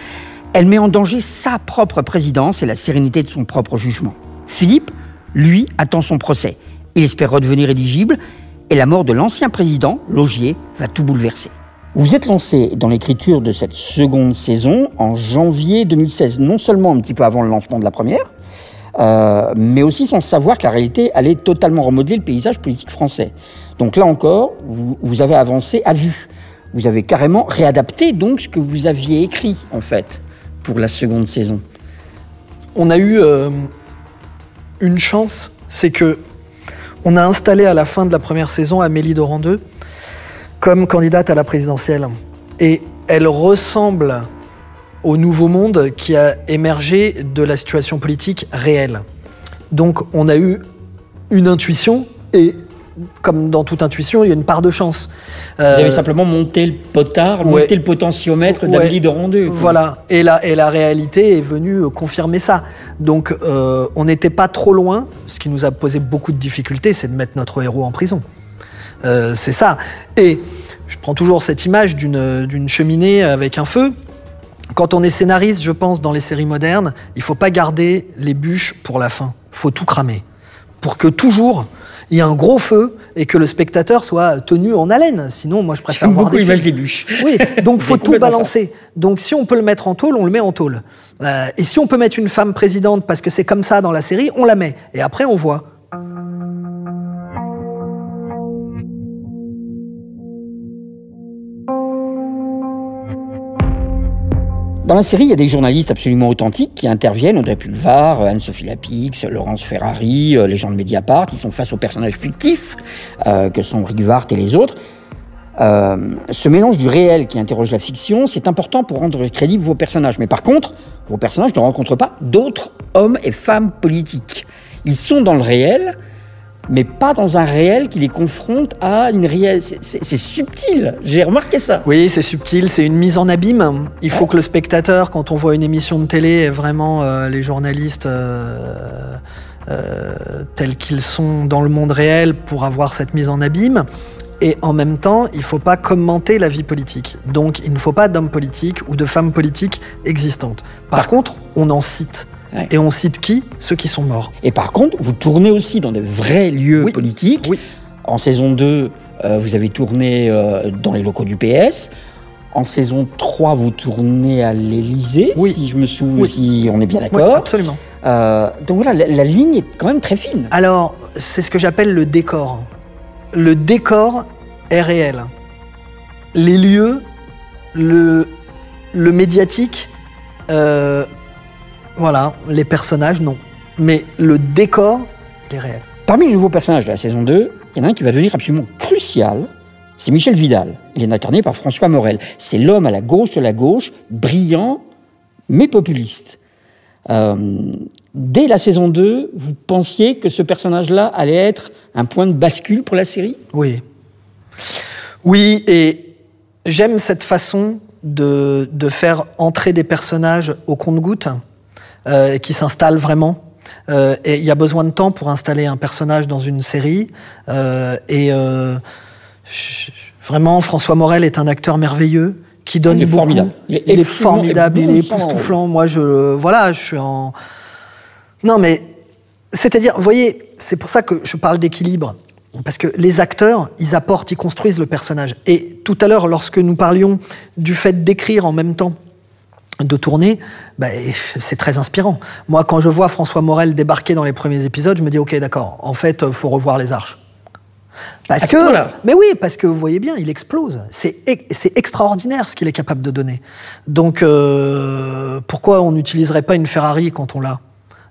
elle met en danger sa propre présidence et la sérénité de son propre jugement. Philippe, lui, attend son procès. Il espère redevenir éligible, et la mort de l'ancien président, Laugier, va tout bouleverser. Vous êtes lancé dans l'écriture de cette seconde saison en janvier 2016, non seulement un petit peu avant le lancement de la première, mais aussi sans savoir que la réalité allait totalement remodeler le paysage politique français. Donc là encore, vous avez avancé à vue. Vous avez carrément réadapté donc ce que vous aviez écrit, en fait, pour la seconde saison. On a eu une chance, c'est que on a installé à la fin de la première saison Amélie Doran-Deux comme candidate à la présidentielle. Et elle ressemble au nouveau monde qui a émergé de la situation politique réelle. Donc on a eu une intuition, et comme dans toute intuition, il y a une part de chance. Vous avez simplement monté le potard, monté le potentiomètre d'Amélie de Rondeux. Voilà, et la réalité est venue confirmer ça. Donc on n'était pas trop loin. Ce qui nous a posé beaucoup de difficultés, c'est de mettre notre héros en prison. C'est ça. Et je prends toujours cette image d'une cheminée avec un feu. Quand on est scénariste, je pense, dans les séries modernes, il ne faut pas garder les bûches pour la fin. Il faut tout cramer. Pour que toujours il y ait un gros feu et que le spectateur soit tenu en haleine. Sinon, moi, je préfère voir beaucoup l'image des bûches. Oui, donc il faut tout balancer. Donc si on peut le mettre en tôle, on le met en tôle. Et si on peut mettre une femme présidente parce que c'est comme ça dans la série, on la met. Et après, on voit. Dans la série, il y a des journalistes absolument authentiques qui interviennent. Audrey Pulvar, Anne-Sophie Lapix, Laurence Ferrari, les gens de Mediapart. Ils sont face aux personnages fictifs que sont Rick Vart et les autres. Ce mélange du réel qui interroge la fiction, c'est important pour rendre crédibles vos personnages. Mais par contre, vos personnages ne rencontrent pas d'autres hommes et femmes politiques. Ils sont dans le réel, mais pas dans un réel qui les confronte à une réelle... C'est subtil, j'ai remarqué ça. Oui, c'est subtil, c'est une mise en abîme. Il faut que le spectateur, quand on voit une émission de télé, ait vraiment les journalistes tels qu'ils sont dans le monde réel pour avoir cette mise en abîme. Et en même temps, il ne faut pas commenter la vie politique. Donc, il ne faut pas d'hommes politiques ou de femmes politiques existantes. Par contre, on en cite. Ouais. Et on cite qui? Ceux qui sont morts. Et par contre, vous tournez aussi dans de vrais lieux politiques. Oui. En saison 2, vous avez tourné dans les locaux du PS. En saison 3, vous tournez à l'Élysée, si je me souviens, si on est bien d'accord. Oui, absolument. Donc voilà, la ligne est quand même très fine. Alors, c'est ce que j'appelle le décor. Le décor est réel. Les lieux, le médiatique... voilà, les personnages, non. Mais le décor, il est réel. Parmi les nouveaux personnages de la saison 2, il y en a un qui va devenir absolument crucial. C'est Michel Vidal. Il est incarné par François Morel. C'est l'homme à la gauche de la gauche, brillant, mais populiste. Dès la saison 2, vous pensiez que ce personnage-là allait être un point de bascule pour la série ? Oui. Oui, et j'aime cette façon de faire entrer des personnages au compte-gouttes. Qui s'installe vraiment. Et il y a besoin de temps pour installer un personnage dans une série. Vraiment, François Morel est un acteur merveilleux qui donne beaucoup. Formidable. Il est formidable, il est époustouflant. Moi, je suis en... Non, mais... C'est-à-dire, vous voyez, c'est pour ça que je parle d'équilibre. Parce que les acteurs, ils apportent, ils construisent le personnage. Et tout à l'heure, lorsque nous parlions du fait d'écrire en même temps, de tourner, c'est très inspirant. Moi, quand je vois François Morel débarquer dans les premiers épisodes, je me dis, ok, d'accord, en fait, faut revoir les arches. Parce que, mais oui, parce que vous voyez bien, il explose. C'est extraordinaire ce qu'il est capable de donner. Donc, pourquoi on n'utiliserait pas une Ferrari quand on l'a?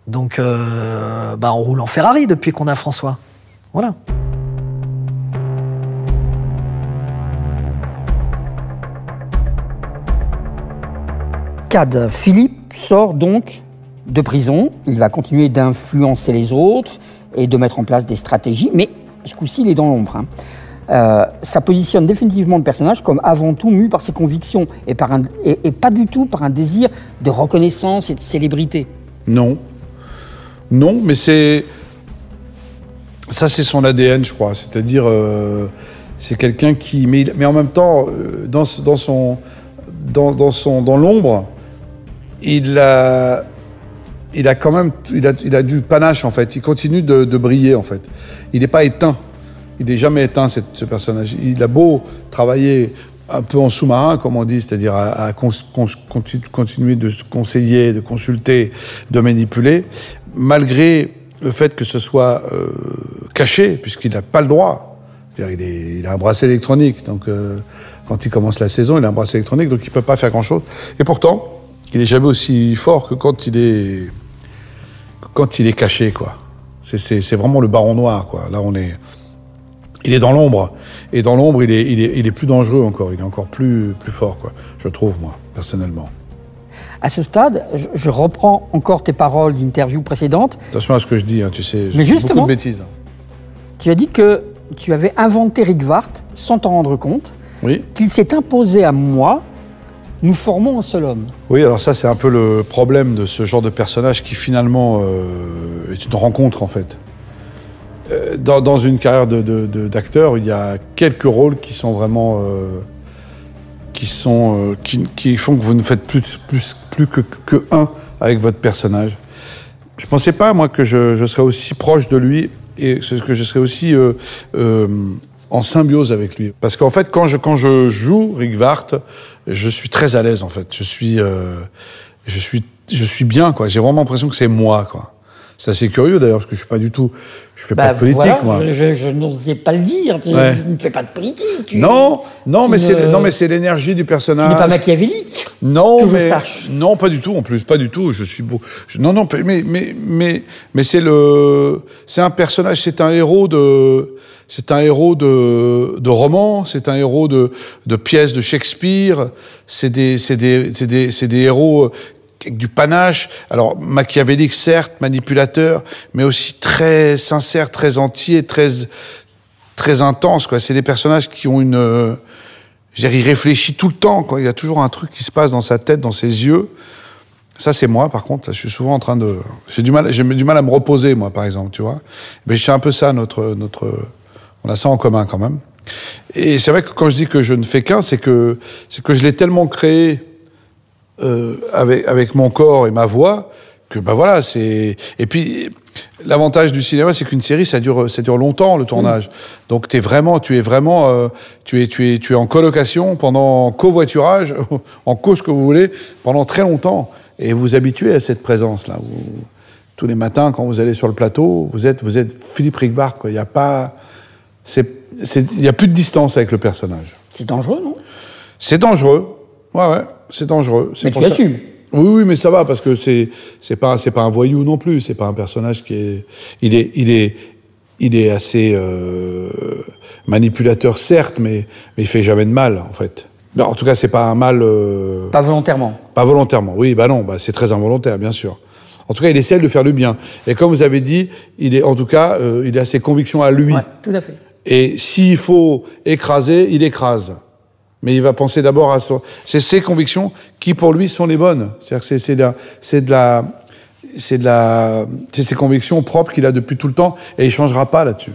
Donc, on roule en Ferrari depuis qu'on a François. Voilà. Philippe sort donc de prison. Il va continuer d'influencer les autres et de mettre en place des stratégies, mais ce coup-ci, il est dans l'ombre. Ça positionne définitivement le personnage comme avant tout mu par ses convictions et pas du tout par un désir de reconnaissance et de célébrité. Non, mais c'est son ADN, je crois. C'est-à-dire, c'est quelqu'un qui, mais en même temps, dans l'ombre. Il a du panache, en fait. Il continue de briller, en fait. Il n'est pas éteint. Il n'est jamais éteint, ce personnage. Il a beau travailler un peu en sous-marin, comme on dit, c'est-à-dire à continuer de se conseiller, de consulter, de manipuler, malgré le fait que ce soit caché, puisqu'il n'a pas le droit. C'est-à-dire il a un bracelet électronique, donc quand il commence la saison, il a un bracelet électronique, donc il ne peut pas faire grand-chose. Et pourtant, il n'est jamais aussi fort que quand il est caché, quoi. C'est vraiment le baron noir, quoi. Là, il est dans l'ombre. Et dans l'ombre, il est plus dangereux encore. Il est encore plus fort, quoi. Je trouve, moi, personnellement. À ce stade, je reprends encore tes paroles d'interview précédentes. Attention à ce que je dis, hein, tu sais, mais j'ai beaucoup de bêtises. Tu as dit que tu avais inventé Rigvart sans t'en rendre compte, oui. Qu'il s'est imposé à moi, nous formons un seul homme. Oui, alors ça c'est un peu le problème de ce genre de personnage qui finalement est une rencontre en fait. Dans une carrière d'acteur, il y a quelques rôles qui sont vraiment... qui font que vous ne faites plus que un avec votre personnage. Je pensais pas, moi, que je serais aussi proche de lui et que je serais aussi en symbiose avec lui. Parce qu'en fait, quand je joue Rigvart, je suis très à l'aise, en fait. Je suis bien, quoi. J'ai vraiment l'impression que c'est moi, quoi. C'est assez curieux d'ailleurs, parce que je fais pas de politique, voilà, moi. Je n'osais pas le dire, tu ouais. Ne fais pas de politique. Non, mais c'est l'énergie du personnage. Tu n'es pas machiavélique. Non, que mais je sache. Non, pas du tout. En plus, pas du tout. Je suis beau. Non, mais c'est un personnage. C'est un héros de roman. C'est un héros de pièces de Shakespeare. C'est des héros avec du panache, alors machiavélique certes, manipulateur, mais aussi très sincère, très entier, très intense, quoi. C'est des personnages qui ont il réfléchit tout le temps, quoi. Il y a toujours un truc qui se passe dans sa tête, dans ses yeux. Ça, c'est moi, par contre. Je suis souvent en train de... J'ai du mal à me reposer, moi, par exemple, tu vois. Mais c'est un peu ça, on a ça en commun, quand même. Et c'est vrai que quand je dis que je ne fais qu'un, c'est que je l'ai tellement créé avec mon corps et ma voix, que voilà, c'est... Et puis, l'avantage du cinéma, c'est qu'une série, ça dure longtemps, le tournage. Donc, tu es vraiment en colocation, en covoiturage, en co ce que vous voulez, pendant très longtemps. Et vous vous habituez à cette présence-là. Tous les matins, quand vous allez sur le plateau, vous êtes Philippe Rigvart, quoi. Il y a pas... il y a plus de distance avec le personnage. C'est dangereux, non? C'est dangereux. Ouais, c'est dangereux. Mais tu assumes. Oui, mais ça va, parce que c'est pas un voyou non plus. C'est pas un personnage qui est... Il est assez manipulateur, certes, mais il fait jamais de mal, en fait. Ben, en tout cas, c'est pas un mal... Pas volontairement. Pas volontairement, oui, non, c'est très involontaire, bien sûr. En tout cas, il essaie de faire le bien. Et comme vous avez dit, il a ses convictions à lui. Ouais, tout à fait. Et s'il faut écraser, il écrase. Mais il va penser d'abord à c'est ses convictions qui, pour lui, sont les bonnes. C'est-à-dire que c'est ses convictions propres qu'il a depuis tout le temps, et il changera pas là-dessus.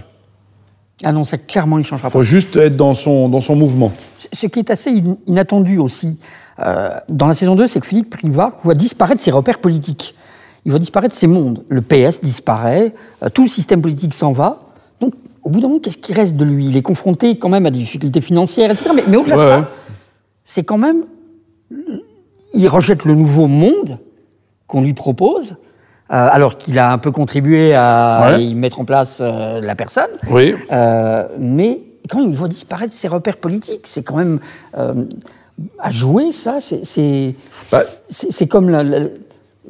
Ah non, ça, clairement, il changera pas. Il faut juste être dans son mouvement. Ce qui est assez inattendu aussi, dans la saison 2, c'est que Philippe Rigvart voit disparaître ses repères politiques. Il va disparaître ses mondes. Le PS disparaît, tout le système politique s'en va. Donc, au bout d'un moment, qu'est-ce qui reste de lui? Il est confronté quand même à des difficultés financières, etc. Mais au-delà de ça, c'est quand même... Il rejette le nouveau monde qu'on lui propose, alors qu'il a un peu contribué à y mettre en place la personne. Oui. Mais quand il voit disparaître ses repères politiques, c'est quand même... à jouer, ça, c'est comme...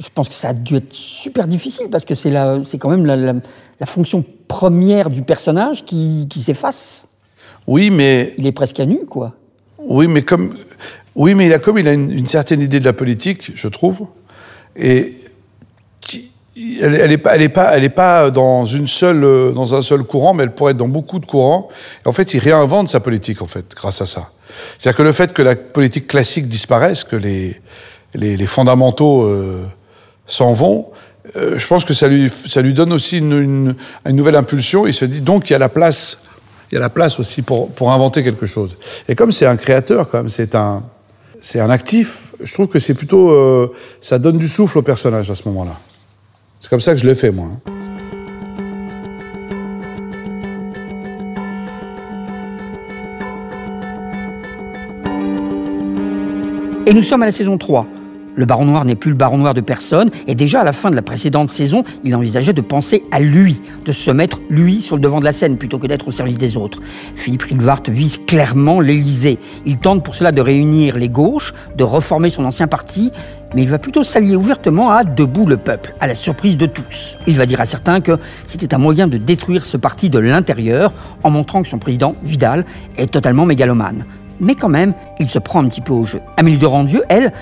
Je pense que ça a dû être super difficile, parce que c'est quand même la fonction première du personnage qui s'efface. Oui, mais... Il est presque à nu, quoi. Oui, mais il a une certaine idée de la politique, je trouve, et elle est pas dans un seul courant, mais elle pourrait être dans beaucoup de courants. Et en fait, il réinvente sa politique, en fait, grâce à ça. C'est-à-dire que le fait que la politique classique disparaisse, que les fondamentaux s'en vont, je pense que ça lui donne aussi une nouvelle impulsion. Il se dit donc il y a la place aussi pour inventer quelque chose. Et comme c'est un créateur, quand même, c'est un actif, je trouve que c'est plutôt ça donne du souffle au personnage à ce moment-là. C'est comme ça que je l'ai fait, moi. Et nous sommes à la saison 3. Le Baron Noir n'est plus le Baron Noir de personne, et déjà à la fin de la précédente saison, il envisageait de penser à lui, de se mettre, lui, sur le devant de la scène, plutôt que d'être au service des autres. Philippe Rigvart vise clairement l'Élysée. Il tente pour cela de réunir les gauches, de reformer son ancien parti, mais il va plutôt s'allier ouvertement à Debout le peuple, à la surprise de tous. Il va dire à certains que c'était un moyen de détruire ce parti de l'intérieur, en montrant que son président, Vidal, est totalement mégalomane. Mais quand même, il se prend un petit peu au jeu. Amélie de Randieu, elle,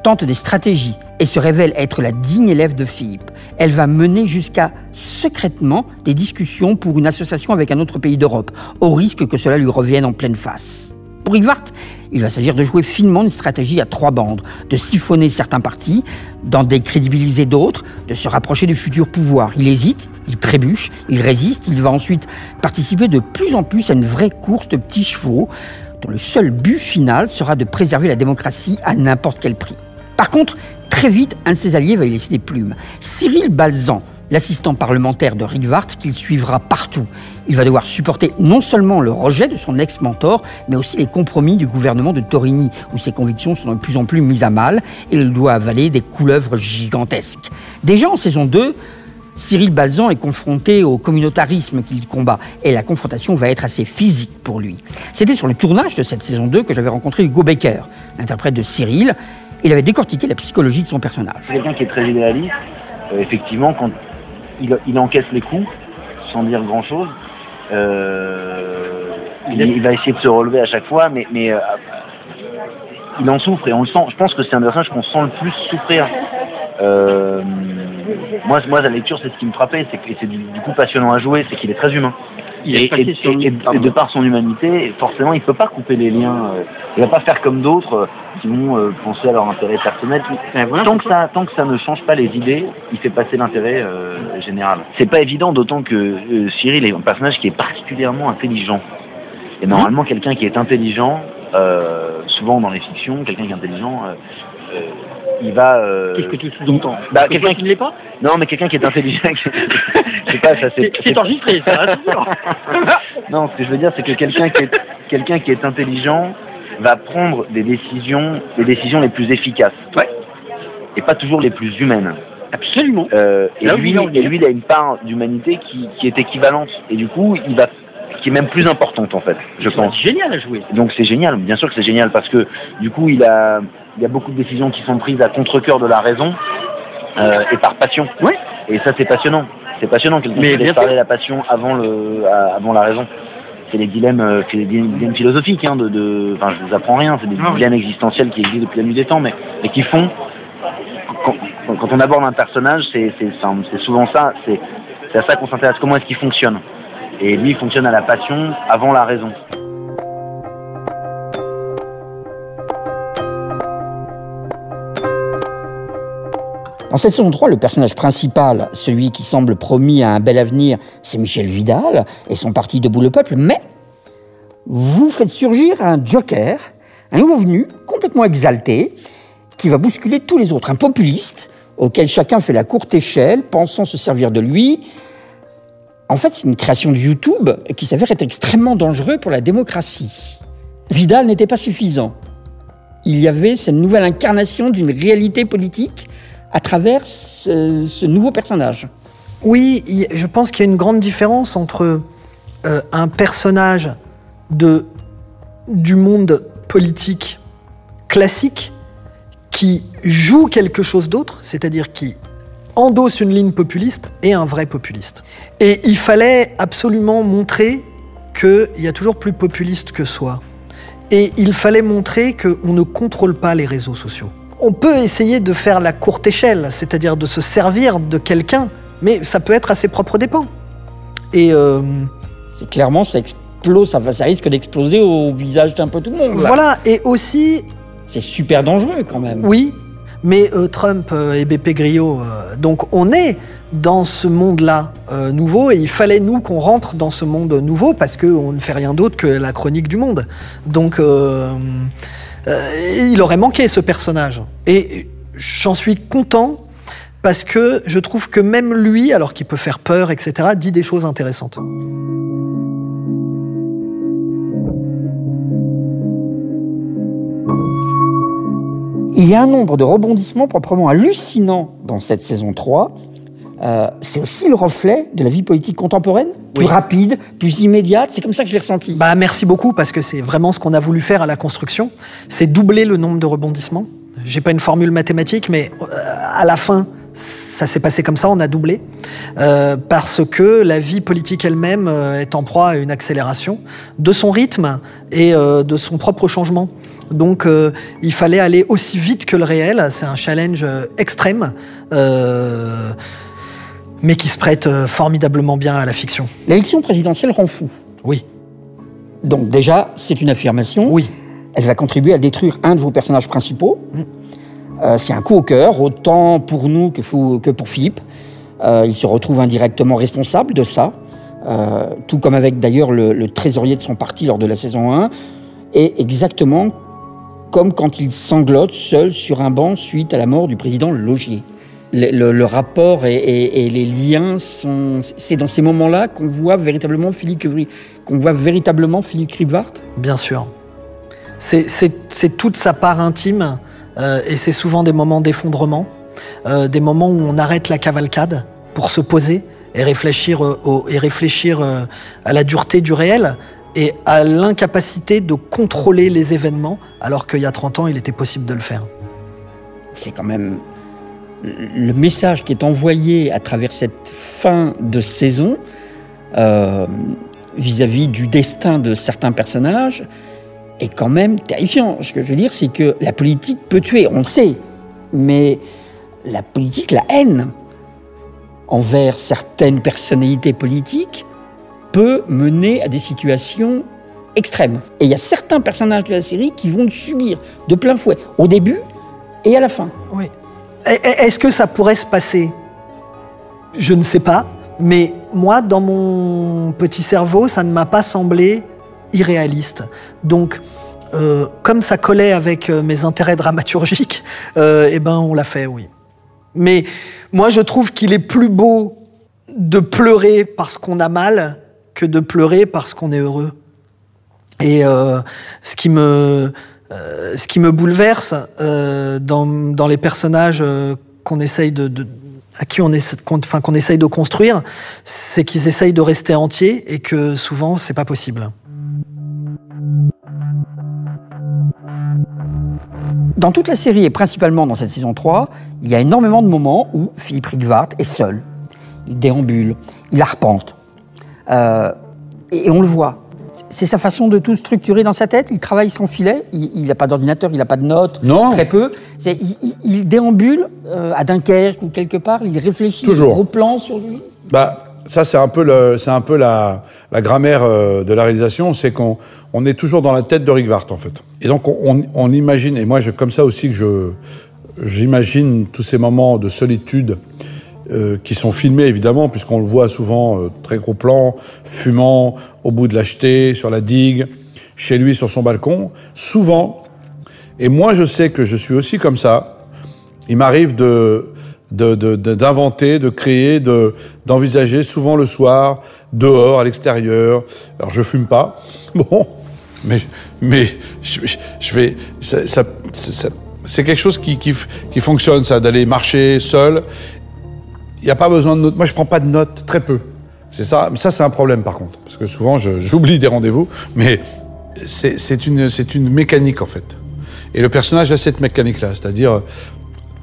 tente des stratégies et se révèle être la digne élève de Philippe. Elle va mener jusqu'à, secrètement, des discussions pour une association avec un autre pays d'Europe, au risque que cela lui revienne en pleine face. Pour Rygvart, il va s'agir de jouer finement une stratégie à 3 bandes, de siphonner certains partis, d'en décrédibiliser d'autres, de se rapprocher du futur pouvoir. Il hésite, il trébuche, il résiste, il va ensuite participer de plus en plus à une vraie course de petits chevaux, dont le seul but final sera de préserver la démocratie à n'importe quel prix. Par contre, très vite, un de ses alliés va y laisser des plumes. Cyril Balzan, l'assistant parlementaire de Rygvart, qu'il suivra partout. Il va devoir supporter non seulement le rejet de son ex-mentor, mais aussi les compromis du gouvernement de Torigny, où ses convictions sont de plus en plus mises à mal, et il doit avaler des couleuvres gigantesques. Déjà en saison 2, Cyril Balzan est confronté au communautarisme qu'il combat, et la confrontation va être assez physique pour lui. C'était sur le tournage de cette saison 2 que j'avais rencontré Hugo Becker, l'interprète de Cyril. Il avait décortiqué la psychologie de son personnage. Quelqu'un qui est très idéaliste, effectivement, quand il encaisse les coups, sans dire grand-chose, il va essayer de se relever à chaque fois, mais il en souffre, et on le sent. Je pense que c'est un personnage qu'on sent le plus souffrir. Moi, la lecture, c'est ce qui me frappait, c'est que c'est du coup passionnant à jouer, c'est qu'il est très humain. Et de par son humanité, forcément, il ne peut pas couper les liens. Il ne va pas faire comme d'autres qui vont penser à leur intérêt personnel. Tant que ça ne change pas les idées, il fait passer l'intérêt général. C'est pas évident, d'autant que Cyril est un personnage qui est particulièrement intelligent. Et normalement, quelqu'un qui est intelligent, souvent dans les fictions, quelqu'un qui est intelligent, il va... Qu'est-ce que tu sous-entends? Quelqu'un qui ne l'est pas? Non, mais quelqu'un qui est intelligent... Je sais pas, ça c'est enregistré, ça, hein, c'est sûr. Non, ce que je veux dire, c'est que quelqu'un qui est intelligent va prendre les décisions les plus efficaces. Ouais. Et pas toujours les plus humaines. Absolument. Et lui, il a une part d'humanité qui est équivalente. Et du coup, qui est même plus importante, en fait, je pense. C'est génial à jouer. Donc c'est génial, bien sûr que c'est génial, parce que du coup, il y a beaucoup de décisions qui sont prises à contre-cœur de la raison et par passion. Oui. Et ça, c'est passionnant. C'est passionnant, quelqu'un qui laisse parler la passion avant la raison. C'est les dilemmes philosophiques, hein, enfin, je vous apprends rien, c'est des dilemmes existentiels qui existent depuis la nuit des temps, mais qui font, quand on aborde un personnage, c'est souvent ça, c'est à ça qu'on s'intéresse, comment est-ce qu'il fonctionne. Et lui, il fonctionne à la passion avant la raison. Dans cette saison 3, le personnage principal, celui qui semble promis à un bel avenir, c'est Michel Vidal et son parti Debout le Peuple, mais vous faites surgir un joker, un nouveau venu, complètement exalté, qui va bousculer tous les autres, un populiste, auquel chacun fait la courte échelle, pensant se servir de lui. En fait, c'est une création de YouTube qui s'avère être extrêmement dangereux pour la démocratie. Vidal n'était pas suffisant. Il y avait cette nouvelle incarnation d'une réalité politique à travers ce nouveau personnage. Oui, je pense qu'il y a une grande différence entre un personnage du monde politique classique qui joue quelque chose d'autre, c'est-à-dire qui endosse une ligne populiste, et un vrai populiste. Et il fallait absolument montrer qu'il y a toujours plus populiste que soi. Et il fallait montrer qu'on ne contrôle pas les réseaux sociaux. On peut essayer de faire la courte échelle, c'est-à-dire de se servir de quelqu'un, mais ça peut être à ses propres dépens. Et c'est clairement, ça explose, ça risque d'exploser au visage d'un peu tout le monde. Là. Voilà, et aussi... C'est super dangereux quand même. Oui, mais Trump et BP Grillo, donc on est dans ce monde-là nouveau, et il fallait, nous, qu'on rentre dans ce monde nouveau, parce qu'on ne fait rien d'autre que la chronique du monde. Donc... il aurait manqué ce personnage. Et j'en suis content parce que je trouve que même lui, alors qu'il peut faire peur, etc., dit des choses intéressantes. Il y a un nombre de rebondissements proprement hallucinants dans cette saison 3. C'est aussi le reflet de la vie politique contemporaine, plus rapide, plus immédiate. C'est comme ça que je l'ai ressenti. Merci beaucoup, parce que c'est vraiment ce qu'on a voulu faire à la construction. C'est doubler le nombre de rebondissements. J'ai pas une formule mathématique, mais à la fin, ça s'est passé comme ça, on a doublé. Parce que la vie politique elle-même est en proie à une accélération de son rythme et de son propre changement. Donc il fallait aller aussi vite que le réel. C'est un challenge extrême, mais qui se prête formidablement bien à la fiction. L'élection présidentielle rend fou. Oui. Donc déjà, c'est une affirmation. Oui. Elle va contribuer à détruire un de vos personnages principaux. C'est un coup au cœur, autant pour nous que pour Philippe. Il se retrouve indirectement responsable de ça, tout comme avec d'ailleurs le trésorier de son parti lors de la saison 1, et exactement comme quand il sanglote seul sur un banc suite à la mort du président Laugier. Le rapport et les liens c'est dans ces moments-là qu'on voit véritablement Philippe Kriegwart. Bien sûr. C'est toute sa part intime, et c'est souvent des moments d'effondrement, des moments où on arrête la cavalcade pour se poser et réfléchir à la dureté du réel et à l'incapacité de contrôler les événements, alors qu'il y a 30 ans, il était possible de le faire. C'est quand même le message qui est envoyé à travers cette fin de saison vis-à-vis du destin de certains personnages est quand même terrifiant. Ce que je veux dire, c'est que la politique peut tuer, on le sait, mais la politique, la haine envers certaines personnalités politiques peut mener à des situations extrêmes. Et il y a certains personnages de la série qui vont le subir de plein fouet, au début et à la fin. Oui. Est-ce que ça pourrait se passer? Je ne sais pas, mais moi, dans mon petit cerveau, ça ne m'a pas semblé irréaliste. Donc, comme ça collait avec mes intérêts dramaturgiques, eh ben, on l'a fait, oui. Mais moi, je trouve qu'il est plus beau de pleurer parce qu'on a mal que de pleurer parce qu'on est heureux. Et ce qui me bouleverse dans les personnages qu'on essaye qu'on essaye de construire, c'est qu'ils essayent de rester entiers et que souvent, c'est pas possible. Dans toute la série, et principalement dans cette saison 3, il y a énormément de moments où Philippe Kriegwart est seul. Il déambule, il arpente. Et on le voit. C'est sa façon de tout structurer dans sa tête. Il travaille sans filet. Il n'a pas d'ordinateur, il n'a pas de notes. Non. Très peu. Il déambule à Dunkerque ou quelque part. Il réfléchit au gros plan sur lui. Ça, c'est un peu la grammaire de la réalisation. C'est qu'on est toujours dans la tête de Kriegwart, en fait. Et donc, on imagine, et moi, comme ça aussi que j'imagine tous ces moments de solitude qui sont filmés, évidemment, puisqu'on le voit souvent, très gros plan, fumant, au bout de la jetée, sur la digue, chez lui, sur son balcon. Souvent, et moi, je sais que je suis aussi comme ça, il m'arrive d'inventer, de créer, d'envisager, souvent le soir, dehors, à l'extérieur. Alors, je fume pas, bon, mais je vais... c'est quelque chose qui fonctionne, ça, d'aller marcher seul. Il n'y a pas besoin de notes. Moi, je prends pas de notes, très peu. C'est ça. Ça, c'est un problème, par contre. Parce que souvent, j'oublie des rendez-vous. Mais c'est une mécanique, en fait. Et le personnage a cette mécanique-là. C'est-à-dire,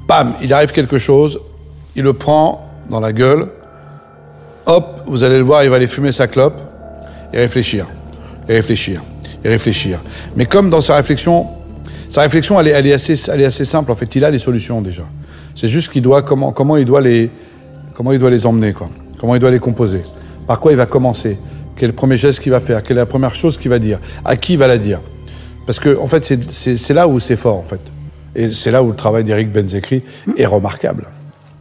bam, il arrive quelque chose, il le prend dans la gueule. Hop, vous allez le voir, il va aller fumer sa clope et réfléchir. Et réfléchir. Et réfléchir. Mais comme dans sa réflexion, elle est assez simple, en fait. Il a les solutions, déjà. C'est juste qu'il doit, comment il doit les emmener, quoi. Comment il doit les composer. Par quoi il va commencer. Quel est le premier geste qu'il va faire. Quelle est la première chose qu'il va dire. À qui il va la dire. Parce que, en fait, c'est là où c'est fort, en fait. Et c'est là où le travail d'Éric Benzekri est remarquable.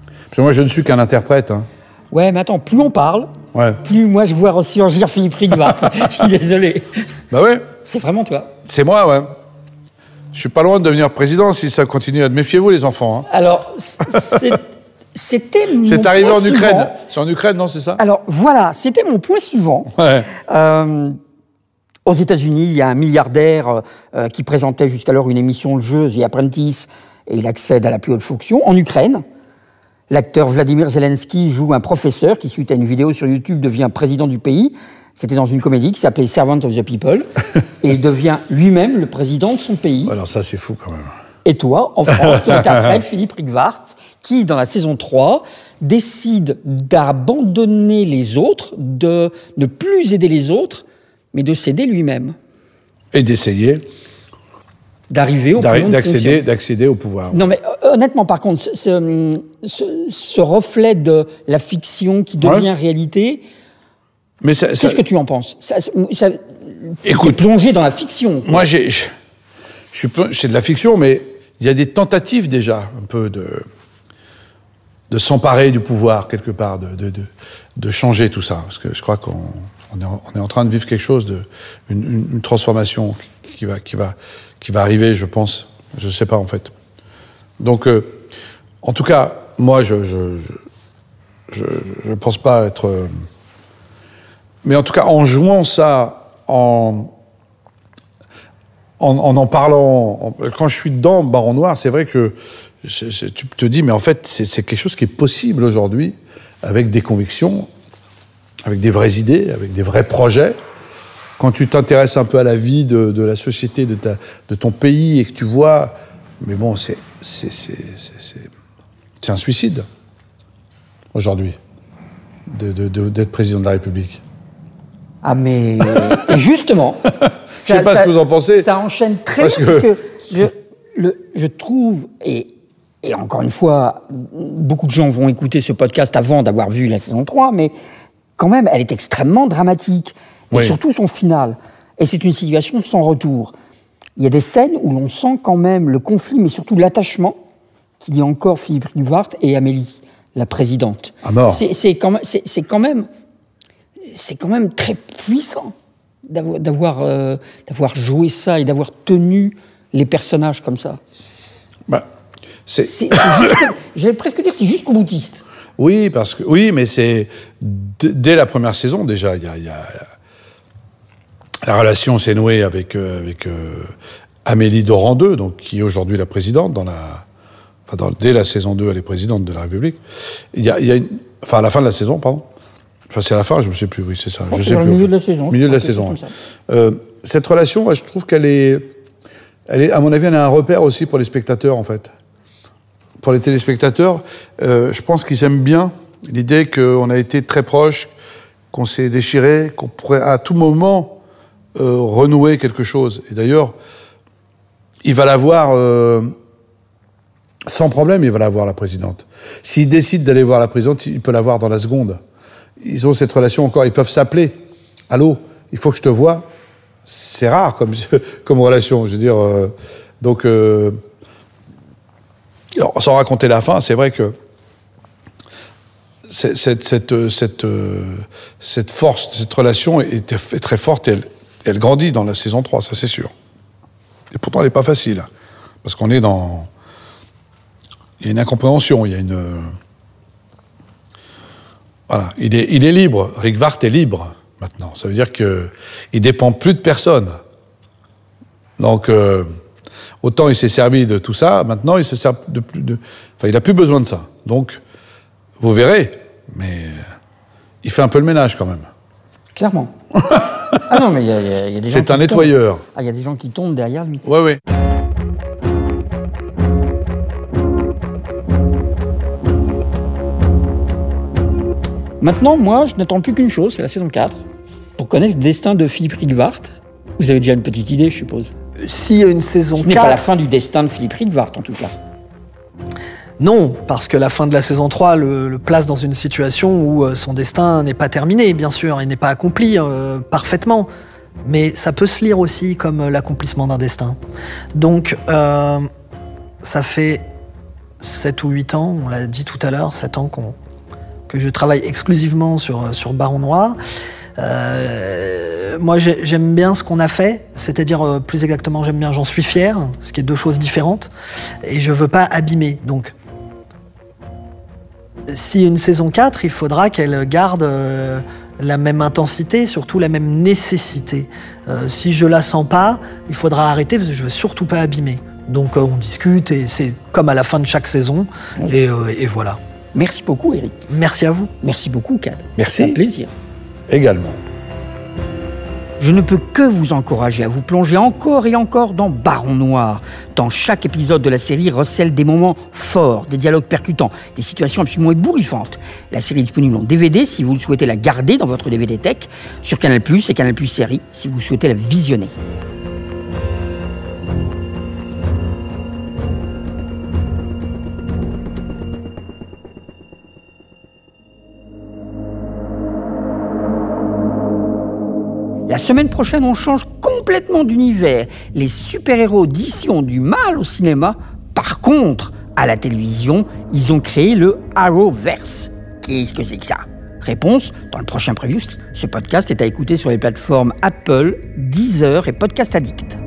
Parce que moi, je ne suis qu'un interprète, hein. Ouais, mais attends, plus on parle, plus moi je vois ressurgir Philippe Kriegwart. Je suis désolé. Bah ouais. C'est vraiment toi. C'est moi, ouais. Je suis pas loin de devenir président si ça continue. Méfiez-vous, les enfants. Hein. Alors, c'était mon C'est arrivé point en Ukraine. Suivant. C'est en Ukraine, non, c'est ça? Alors, voilà, c'était mon point suivant. Ouais. Aux États-Unis, il y a un milliardaire qui présentait jusqu'alors une émission de jeu, The Apprentice, et il accède à la plus haute fonction. En Ukraine, l'acteur Vladimir Zelensky joue un professeur qui, suite à une vidéo sur YouTube, devient président du pays. C'était dans une comédie qui s'appelait Servant of the People. Et il devient lui-même le président de son pays. Alors ça, c'est fou quand même. Et toi, en France, tu interprètes Philippe Kriegwart, qui, dans la saison 3, décide d'abandonner les autres, de ne plus aider les autres, mais de s'aider lui-même. Et d'essayer d'arriver au pouvoir. D'accéder au pouvoir. Non, mais honnêtement, par contre, ce reflet de la fiction qui devient réalité, qu'est-ce que tu en penses? Écoute, t'es plongé dans la fiction. Moi, c'est de la fiction, mais il y a des tentatives déjà, un peu de s'emparer du pouvoir, quelque part, de changer tout ça. Parce que je crois qu'on est en train de vivre quelque chose, une transformation qui va arriver, je pense. Je ne sais pas, en fait. Donc, en tout cas, moi, je pense pas être... mais en tout cas, en jouant ça, en parlant... quand je suis dedans, Baron Noir, c'est vrai que tu te dis, mais en fait, c'est quelque chose qui est possible aujourd'hui, avec des convictions, avec des vraies idées, avec des vrais projets. Quand tu t'intéresses un peu à la vie de la société, de ton pays, et que tu vois... Mais bon, c'est un suicide, aujourd'hui, d'être président de la République. Ah, mais... et justement... Je sais pas ce que vous en pensez. Ça enchaîne très bien, parce que je trouve... Et encore une fois, beaucoup de gens vont écouter ce podcast avant d'avoir vu la saison 3, mais quand même, elle est extrêmement dramatique. Et surtout son final. Et c'est une situation sans retour. Il y a des scènes où l'on sent quand même le conflit, mais surtout l'attachement qu'il y a encore Philippe Rivart et Amélie, la présidente. À mort. C'est quand même très puissant d'avoir joué ça et d'avoir tenu les personnages comme ça. Bah, j'allais presque dire, c'est jusqu'au boutiste. Oui, mais c'est dès la première saison déjà. Il y a la relation s'est nouée avec Amélie Doran II, donc qui est aujourd'hui la présidente dès la saison 2, elle est présidente de la République. Il y a à la fin de la saison, pardon. Enfin, c'est à la fin, je ne sais plus. Oui, c'est ça. Je sais plus. Au milieu de la saison. Milieu de la saison. Cette relation, je trouve qu'elle est, à mon avis, elle est un repère aussi pour les spectateurs, en fait. Pour les téléspectateurs, je pense qu'ils aiment bien l'idée qu'on a été très proches, qu'on s'est déchiré, qu'on pourrait à tout moment renouer quelque chose. Et d'ailleurs, il va la voir sans problème, il va la voir, la présidente. S'il décide d'aller voir la présidente, il peut la voir dans la seconde. Ils ont cette relation encore, ils peuvent s'appeler. Allô, il faut que je te voie. C'est rare comme relation, je veux dire. Donc, sans raconter la fin, c'est vrai que cette force, cette relation est très forte et elle grandit dans la saison 3, ça c'est sûr. Et pourtant, elle n'est pas facile. Parce qu'on est dans... Il y a une incompréhension, il y a une... Voilà, il est libre. Rivart est libre, maintenant. Ça veut dire qu'il ne dépend plus de personne. Donc, autant il s'est servi de tout ça, maintenant il se sert Enfin, il n'a plus besoin de ça. Donc, vous verrez, mais il fait un peu le ménage quand même. Clairement. Ah non, mais il y a des gens. C'est un nettoyeur. Ah, il y a des gens qui tombent derrière lui. Ouais, ouais. Maintenant, moi, je n'attends plus qu'une chose, c'est la saison 4, pour connaître le destin de Philippe Rivart. Vous avez déjà une petite idée, je suppose. S'il y a une saison 4... Ce n'est pas la fin du destin de Philippe Rivart, en tout cas. Non, parce que la fin de la saison 3 le place dans une situation où son destin n'est pas terminé, bien sûr, il n'est pas accompli parfaitement. Mais ça peut se lire aussi comme l'accomplissement d'un destin. Donc, ça fait 7 ou 8 ans, on l'a dit tout à l'heure, 7 ans que je travaille exclusivement sur Baron Noir. Moi, j'aime bien ce qu'on a fait, c'est-à-dire, plus exactement, j'en suis fier, ce qui est deux choses différentes, et je veux pas abîmer. Donc, s'il y a une saison 4, il faudra qu'elle garde la même intensité, surtout la même nécessité. Si je la sens pas, il faudra arrêter, parce que je veux surtout pas abîmer. Donc, on discute, et c'est comme à la fin de chaque saison, et voilà. Merci beaucoup, Éric. Merci à vous. Merci beaucoup, Cad. Merci. C'est un plaisir. Également. Je ne peux que vous encourager à vous plonger encore et encore dans Baron Noir. Dans chaque épisode de la série recèle des moments forts, des dialogues percutants, des situations absolument ébouriffantes. La série est disponible en DVD si vous souhaitez la garder dans votre DVD Tech, sur Canal+ et Canal+ Série si vous souhaitez la visionner. La semaine prochaine, on change complètement d'univers. Les super-héros d'ici ont du mal au cinéma. Par contre, à la télévision, ils ont créé le Arrowverse. Qu'est-ce que c'est que ça ? Réponse dans le prochain preview. Ce podcast est à écouter sur les plateformes Apple, Deezer et Podcast Addict.